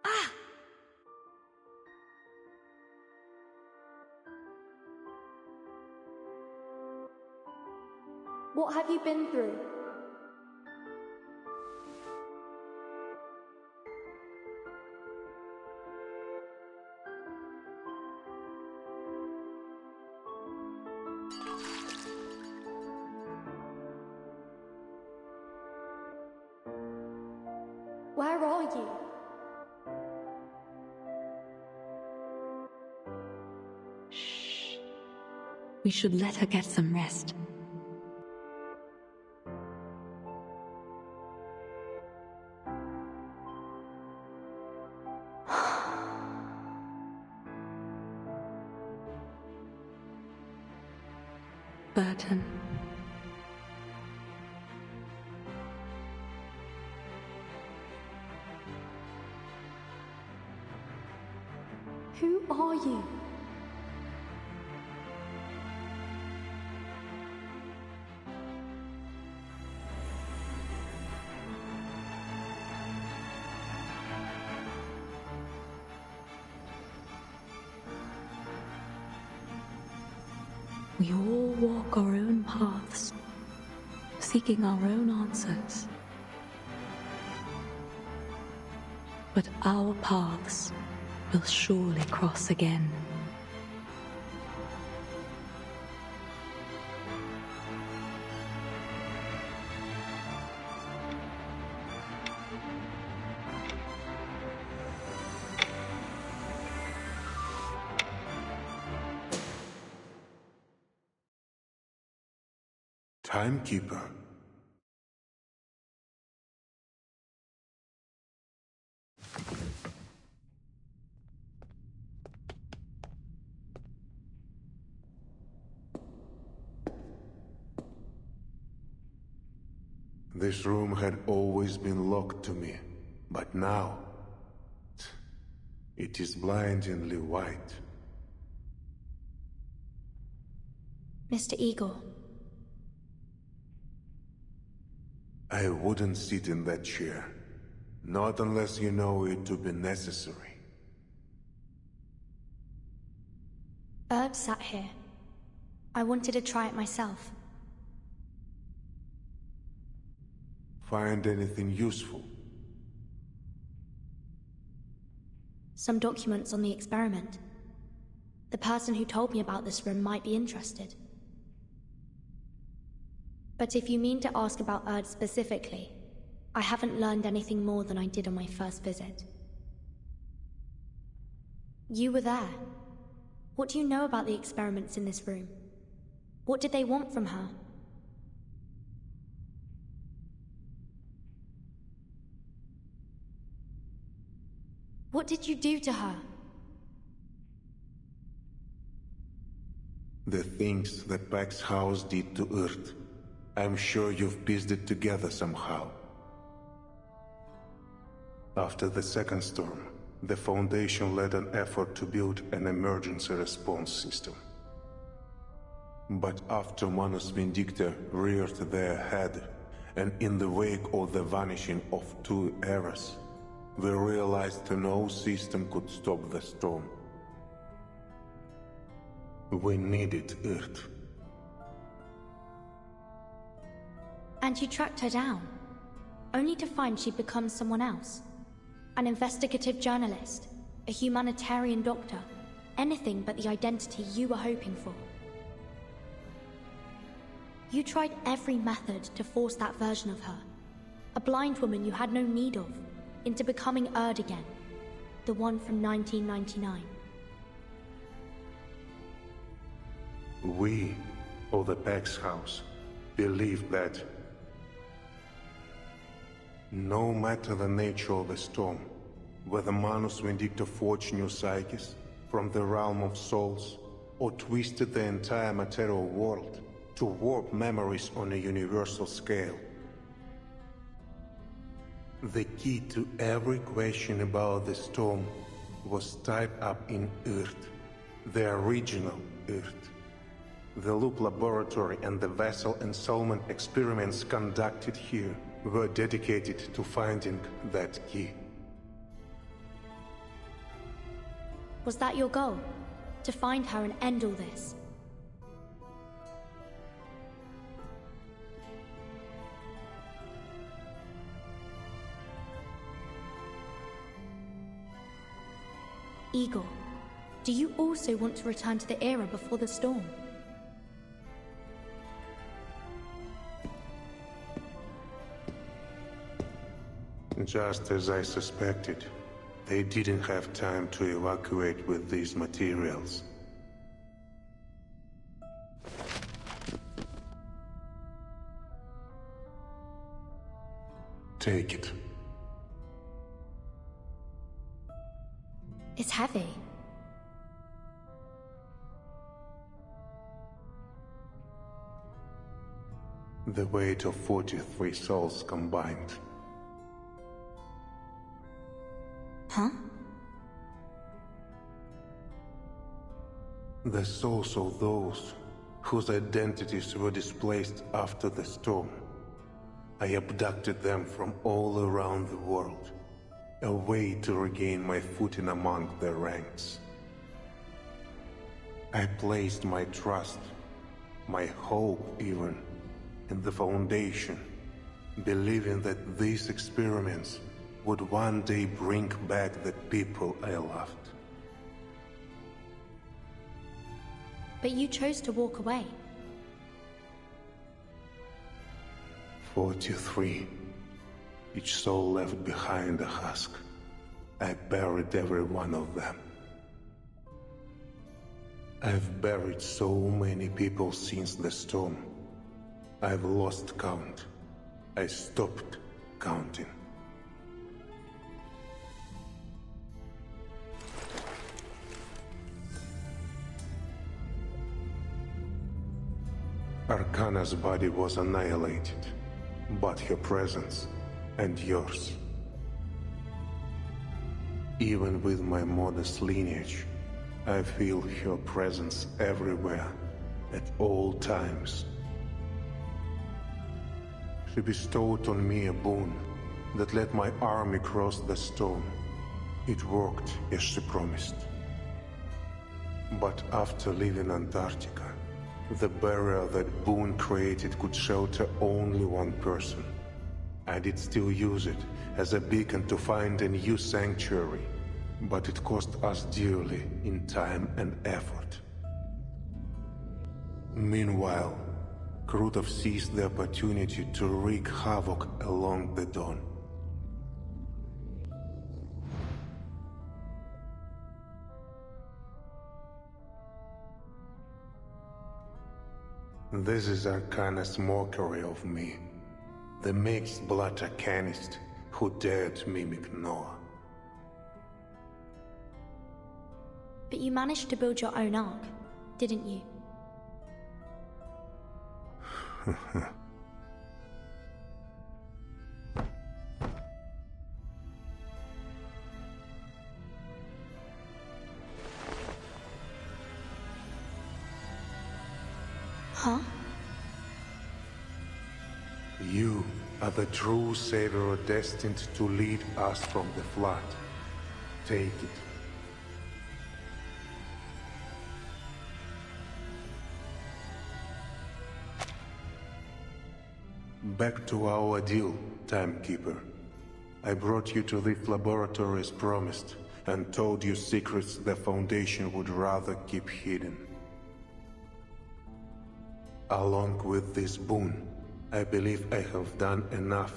Ah! What have you been through? Where are you? Shh. We should let her get some rest. Burton. Who are you? We all walk our own paths, seeking our own answers. But our paths will surely cross again. Timekeeper. This room had always been locked to me, but now it is blindingly white. Mr. Eagle. I wouldn't sit in that chair. Not unless you know it to be necessary. Herb sat here. I wanted to try it myself. Find anything useful? Some documents on the experiment. The person who told me about this room might be interested. But if you mean to ask about Erd specifically, I haven't learned anything more than I did on my first visit. You were there. What do you know about the experiments in this room? What did they want from her? What did you do to her? The things that Pax House did to Earth. I'm sure you've pieced it together somehow. After the second storm, the Foundation led an effort to build an emergency response system. But after Manus Vindicta reared their head, and in the wake of the vanishing of 2 eras, we realized no system could stop the storm. We needed Earth. And you tracked her down, only to find she'd become someone else. An investigative journalist, a humanitarian doctor, anything but the identity you were hoping for. You tried every method to force that version of her, a blind woman you had no need of, into becoming Erd again, the one from 1999. We, or the Pax House, believed that no matter the nature of the storm, whether Manus Vindicta forged new psyches from the realm of souls, or twisted the entire material world to warp memories on a universal scale, the key to every question about the storm was tied up in Earth, the original Earth. The Loop Laboratory and the vessel ensoulment experiments conducted here were dedicated to finding that key. Was that your goal? To find her and end all this? Igor, do you also want to return to the era before the storm? Just as I suspected, they didn't have time to evacuate with these materials. Take it. It's heavy. The weight of 43 souls combined. Huh? The souls of those whose identities were displaced after the storm. I abducted them from all around the world, a way to regain my footing among the ranks. I placed my trust, my hope even, in the Foundation, believing that these experiments would one day bring back the people I loved. But you chose to walk away. 43. Each soul left behind a husk. I buried every one of them. I've buried so many people since the storm. I've lost count. I stopped counting. Arcana's body was annihilated, but her presence and yours. Even with my modest lineage, I feel her presence everywhere, at all times. She bestowed on me a boon that let my army cross the storm. It worked as she promised. But after leaving Antarctica, the barrier that boon created could shelter only one person. I did still use it as a beacon to find a new sanctuary, but it cost us dearly in time and effort. Meanwhile, Krutov seized the opportunity to wreak havoc along the Don. This is Arcana's mockery of me, the mixed-blood Arcanist who dared mimic Noah. But you managed to build your own ark, didn't you? Huh? You are the true savior destined to lead us from the flood. Take it. Back to our deal, Timekeeper. I brought you to this laboratory as promised, and told you secrets the Foundation would rather keep hidden. Along with this boon, I believe I have done enough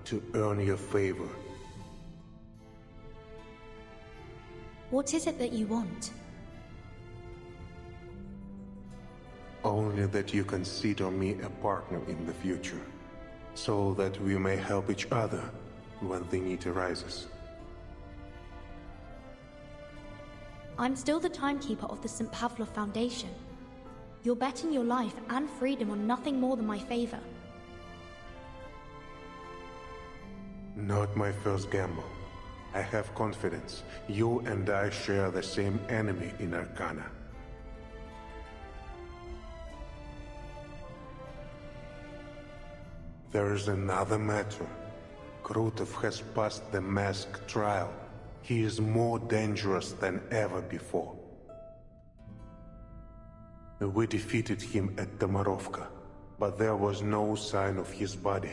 to earn your favor. What is it that you want? Only that you consider me a partner in the future, so that we may help each other when the need arises. I'm still the timekeeper of the St. Pavlov Foundation. You're betting your life and freedom on nothing more than my favor. Not my first gamble. I have confidence. You and I share the same enemy in Arcana. There is another matter. Krutov has passed the mask trial. He is more dangerous than ever before. We defeated him at Tomarovka, but there was no sign of his body.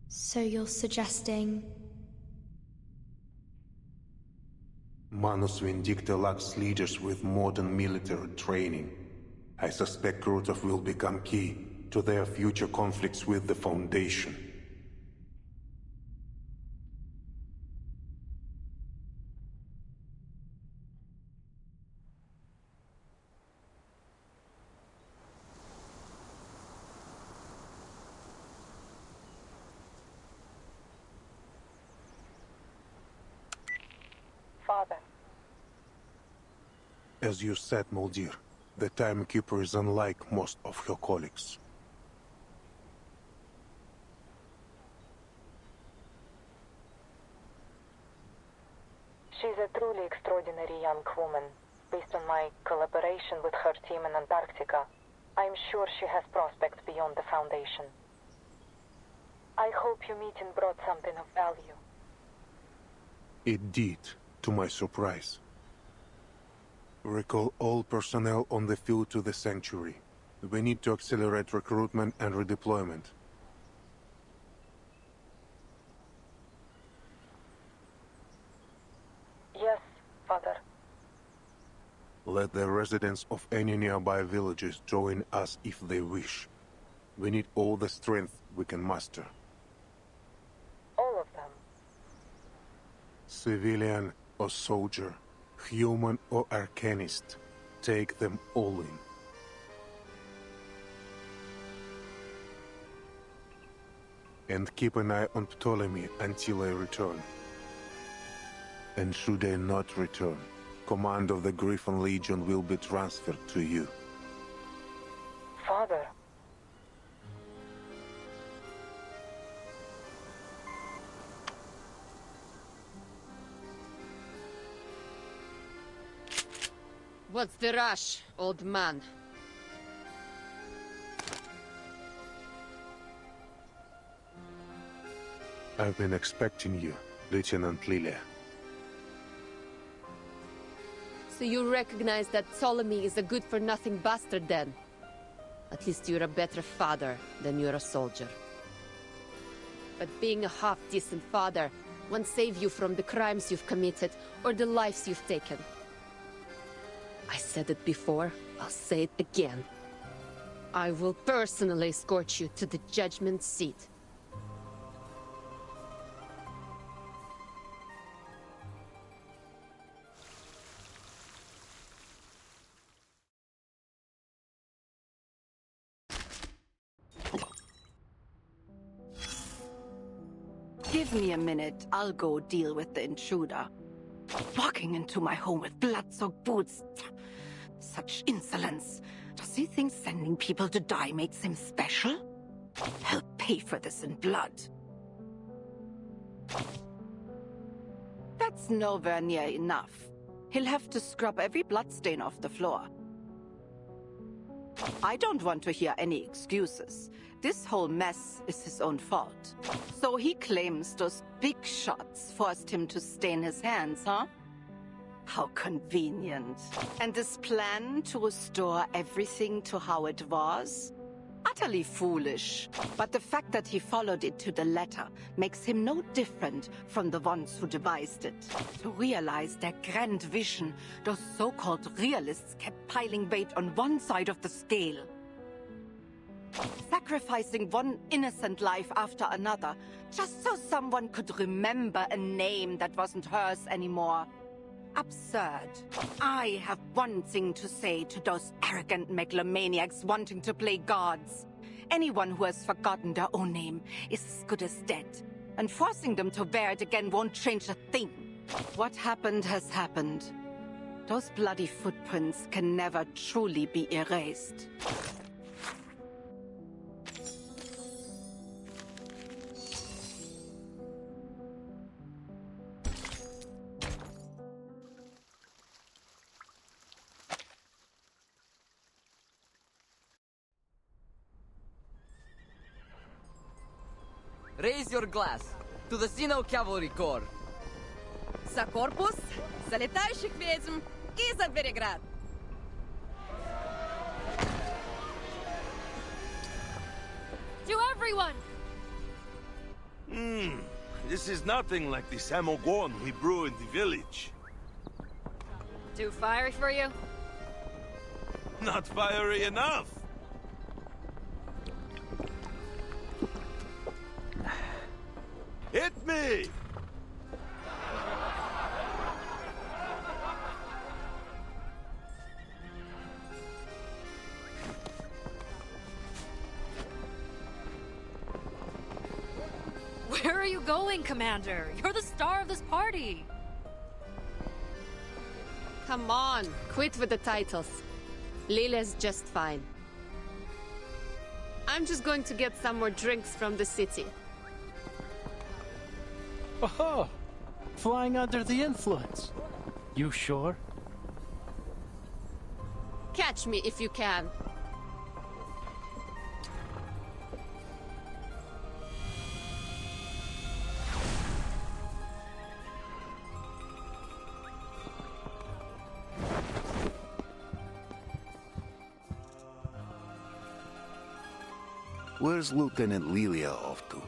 So you're suggesting... Manus Vindicta lacks leaders with modern military training. I suspect Krutov will become key to their future conflicts with the Foundation. Father. As you said, Muldir, the Timekeeper is unlike most of her colleagues. She's a truly extraordinary young woman. Based on my collaboration with her team in Antarctica, I'm sure she has prospects beyond the Foundation. I hope your meeting brought something of value. It did, to my surprise. Recall all personnel on the field to the Sanctuary. We need to accelerate recruitment and redeployment. Yes, Father. Let the residents of any nearby villages join us if they wish. We need all the strength we can muster. All of them? Civilian or soldier, human or arcanist, take them all in. And keep an eye on Ptolemy until I return. And should I not return, command of the Griffin Legion will be transferred to you. Father. What's the rush, old man? I've been expecting you, Lieutenant Lilia. So you recognize that Ptolemy is a good-for-nothing bastard then? At least you're a better father than you're a soldier. But being a half-decent father won't save you from the crimes you've committed or the lives you've taken. I said it before, I'll say it again. I will personally escort you to the judgment seat. Give me a minute. I'll go deal with the intruder. Walking into my home with blood-soaked boots. Such insolence. Does he think sending people to die makes him special? He'll pay for this in blood. That's nowhere near enough. He'll have to scrub every bloodstain off the floor. I don't want to hear any excuses. This whole mess is his own fault. So he claims those big shots forced him to stain his hands, huh? How convenient. And this plan to restore everything to how it was? Utterly foolish. But the fact that he followed it to the letter makes him no different from the ones who devised it. To realize their grand vision, those so-called realists kept piling weight on one side of the scale. Sacrificing one innocent life after another, just so someone could remember a name that wasn't hers anymore. Absurd. I have one thing to say to those arrogant megalomaniacs wanting to play gods. Anyone who has forgotten their own name is as good as dead, and forcing them to wear it again won't change a thing. What happened has happened. Those bloody footprints can never truly be erased. Raise your glass to the Xeno Cavalry Corps. За корпус, за летающих ведьм и за Береград. To everyone! This is nothing like the samogon we brew in the village. Too fiery for you? Not fiery enough. Hit me! Where are you going, Commander? You're the star of this party. Come on, quit with the titles. Lila's just fine. I'm just going to get some more drinks from the city. Oh, flying under the influence. You sure? Catch me if you can. Where's Lieutenant Lilia off to?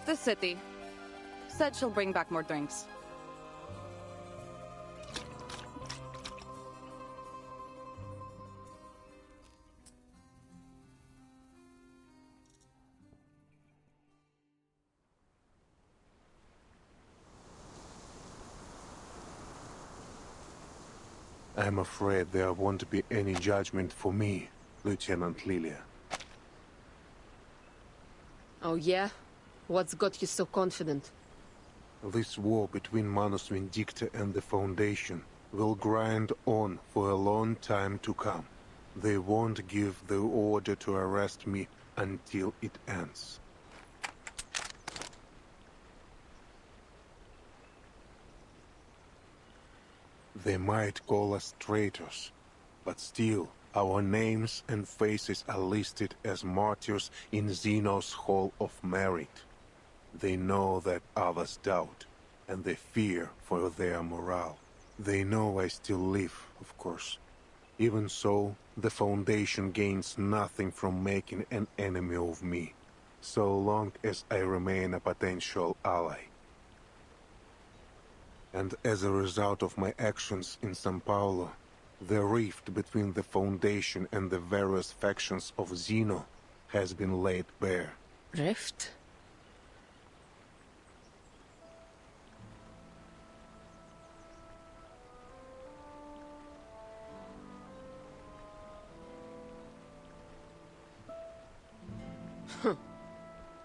The city. Said she'll bring back more drinks. I'm afraid there won't be any judgment for me, Lieutenant Lilia. Oh yeah? What's got you so confident? This war between Manus Vindicta and the Foundation will grind on for a long time to come. They won't give the order to arrest me until it ends. They might call us traitors, but still, our names and faces are listed as martyrs in Zeno's Hall of Merit. They know that others doubt, and they fear for their morale. They know I still live, of course. Even so, the Foundation gains nothing from making an enemy of me, so long as I remain a potential ally. And as a result of my actions in São Paulo, The rift between the Foundation and the various factions of Xeno has been laid bare. Rift?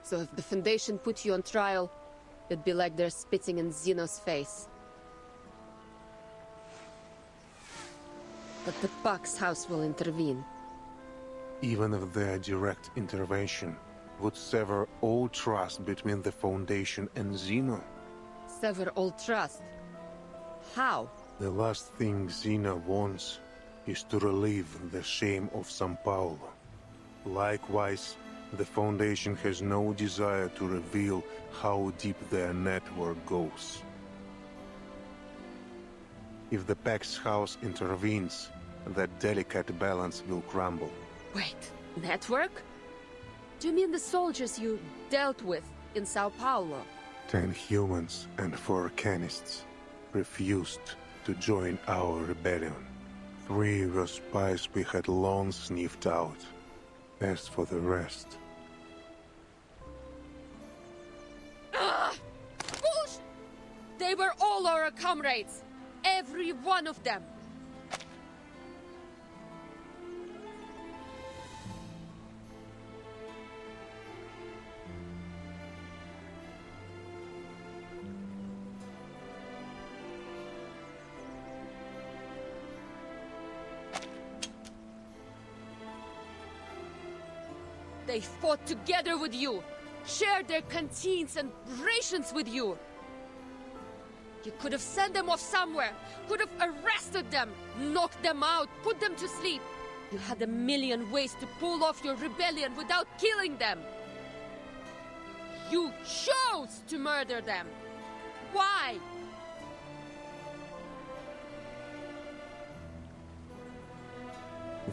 So if the Foundation put you on trial, it'd be like they're spitting in Xeno's face. But the Buck's house will intervene. Even if their direct intervention would sever all trust between the Foundation and Xeno. Sever all trust? How? The last thing Xeno wants is to relieve the shame of São Paulo. Likewise, the Foundation has no desire to reveal how deep their network goes. If the Pax House intervenes, that delicate balance will crumble. Wait, network? Do you mean the soldiers you dealt with in Sao Paulo? 10 humans and 4 canists refused to join our rebellion. 3 were spies we had long sniffed out. As for the rest... Bullshit! They were all our comrades! Every one of them! They fought together with you, shared their canteens and rations with you. You could have sent them off somewhere, could have arrested them, knocked them out, put them to sleep. You had a million ways to pull off your rebellion without killing them. You chose to murder them. Why?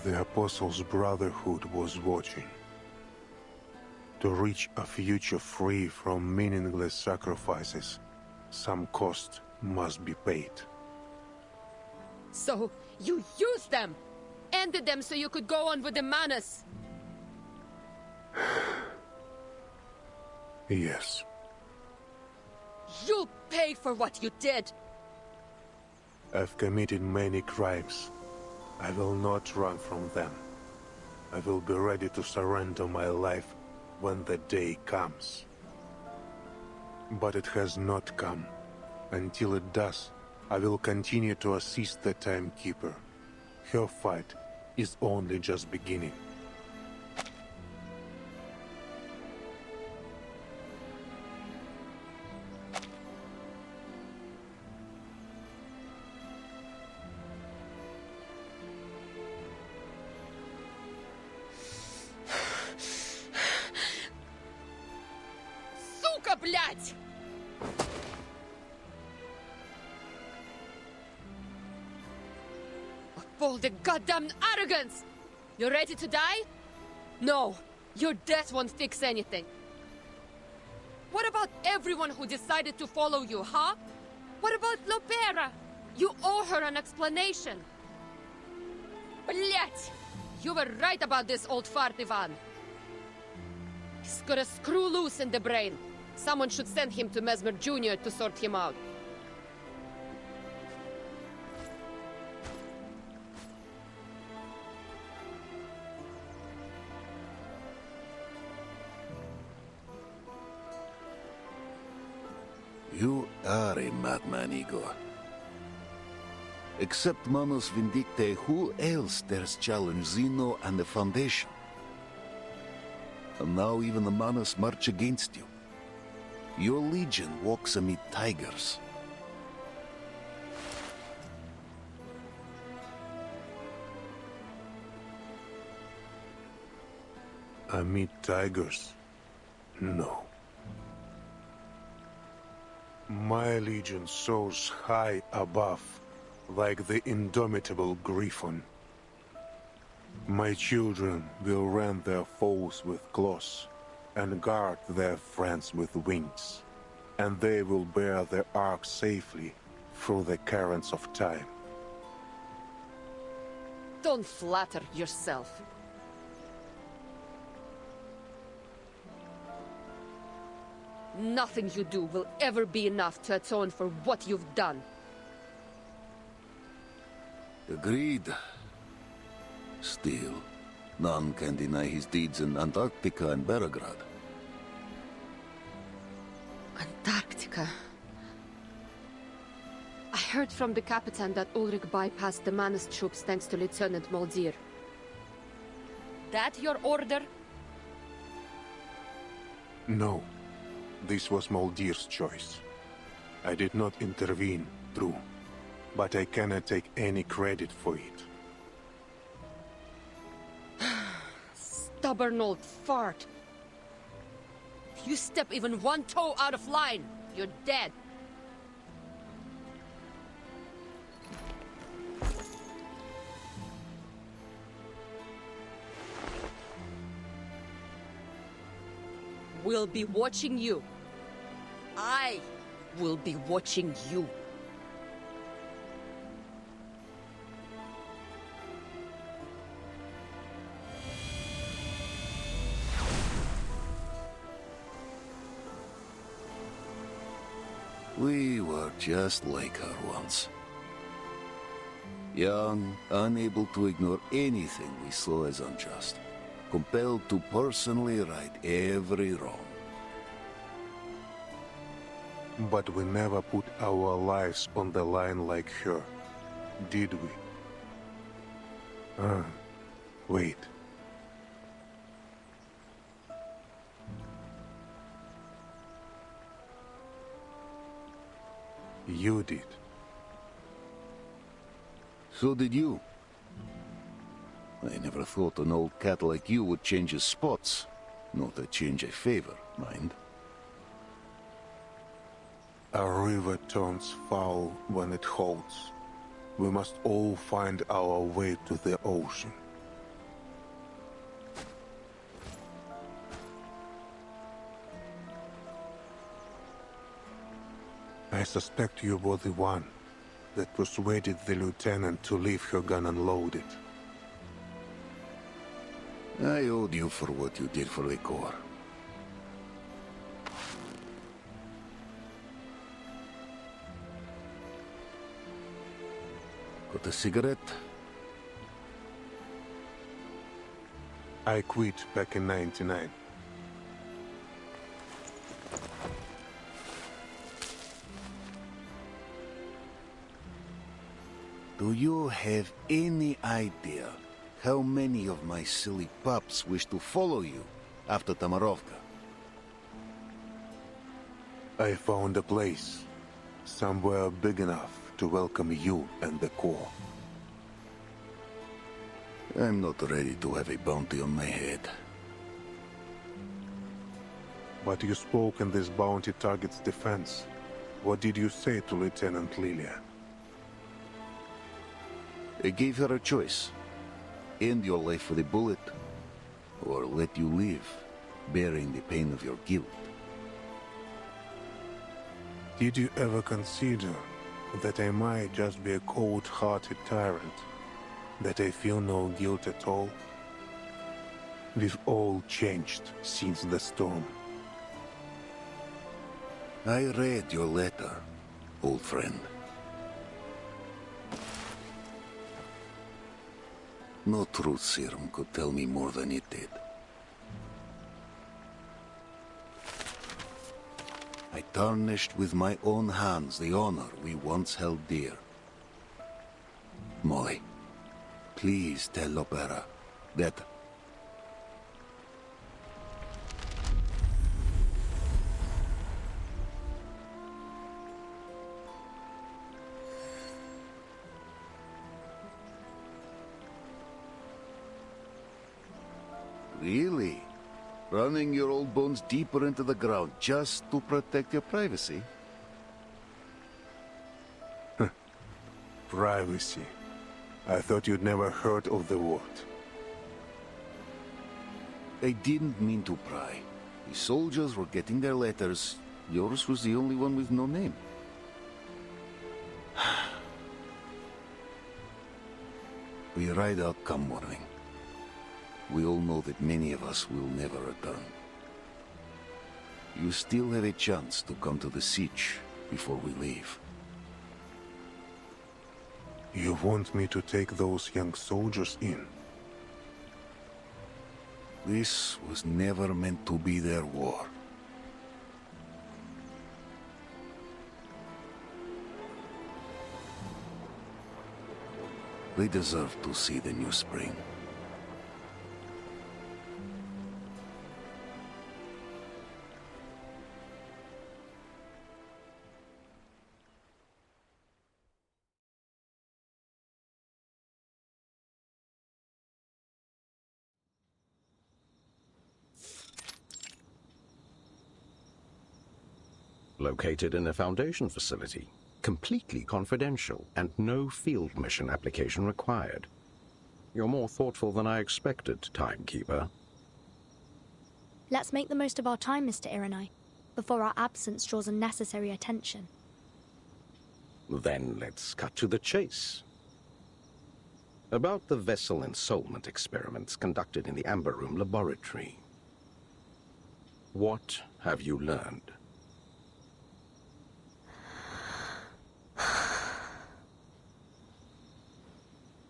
The Apostles' Brotherhood was watching. To reach a future free from meaningless sacrifices, some cost must be paid. So, you used them! Ended them so you could go on with the Manus! Yes. You'll pay for what you did! I've committed many crimes. I will not run from them. I will be ready to surrender my life when the day comes. But it has not come. Until it does, I will continue to assist the Timekeeper. Her fight is only just beginning. Сука, блядь! Of all the goddamn arrogance! You ready to die? No, your death won't fix anything. What about everyone who decided to follow you, huh? What about Lopera? You owe her an explanation. Блять! You were right about this old fart, Ivan. He's got a screw loose in the brain. Someone should send him to Mesmer Jr. to sort him out. You are a madman, Igor. Except Manus Vindicte, who else dares challenge Xeno and the Foundation? And now even the Manus march against you. Your legion walks amid tigers. Amid tigers? No. My legion soars high above, like the indomitable griffin. My children will rend their foes with claws, and guard their friends with wings, and they will bear their ark safely through the currents of time. Don't flatter yourself. Nothing you do will ever be enough to atone for what you've done. Agreed. Still, none can deny his deeds in Antarctica and Belgrade. Antarctica. I heard from the Capitan that Ulrich bypassed the Manus troops thanks to Lieutenant Moldir. That your order? No. This was Moldir's choice. I did not intervene, true. But I cannot take any credit for it. Stubborn old fart. If you step even one toe out of line, you're dead. We'll be watching you. I will be watching you. We were just like her once. Young, unable to ignore anything we saw as unjust. Compelled to personally right every wrong. But we never put our lives on the line like her, did we? Wait. You did. So did you. I never thought an old cat like you would change his spots. Not a change I favor, mind. A river turns foul when it holds. We must all find our way to the ocean. I suspect you were the one that persuaded the lieutenant to leave her gun unloaded. I owed you for what you did for the Corps. Got a cigarette? I quit back in '99. Do you have any idea how many of my silly pups wish to follow you after Tamarovka? I found a place, somewhere big enough to welcome you and the Corps. I'm not ready to have a bounty on my head. But you spoke in this bounty target's defense. What did you say to Lieutenant Lilia? I gave her a choice. End your life with a bullet, or let you live, bearing the pain of your guilt. Did you ever consider that I might just be a cold-hearted tyrant? That I feel no guilt at all? We've all changed since the storm. I read your letter, old friend. No truth serum could tell me more than it did. I tarnished with my own hands the honor we once held dear. Molly, please tell Lopera that... Really? Running your old bones deeper into the ground just to protect your privacy? Privacy. I thought you'd never heard of the word. I didn't mean to pry. The soldiers were getting their letters. Yours was the only one with no name. We ride out come morning. We all know that many of us will never return. You still have a chance to come to the siege before we leave. You want me to take those young soldiers in? This was never meant to be their war. They deserve to see the new spring. Located in a Foundation facility, completely confidential, and no field mission application required. You're more thoughtful than I expected, Timekeeper. Let's make the most of our time, Mr. Irenai, before our absence draws unnecessary attention. Then let's cut to the chase. About the vessel ensoulment experiments conducted in the Amber Room laboratory. What have you learned?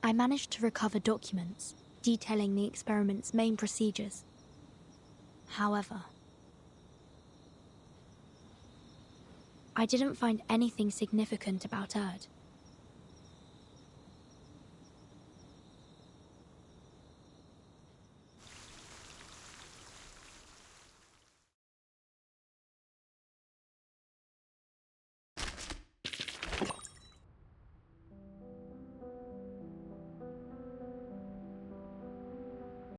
I managed to recover documents detailing the experiment's main procedures. However, I didn't find anything significant about Erd.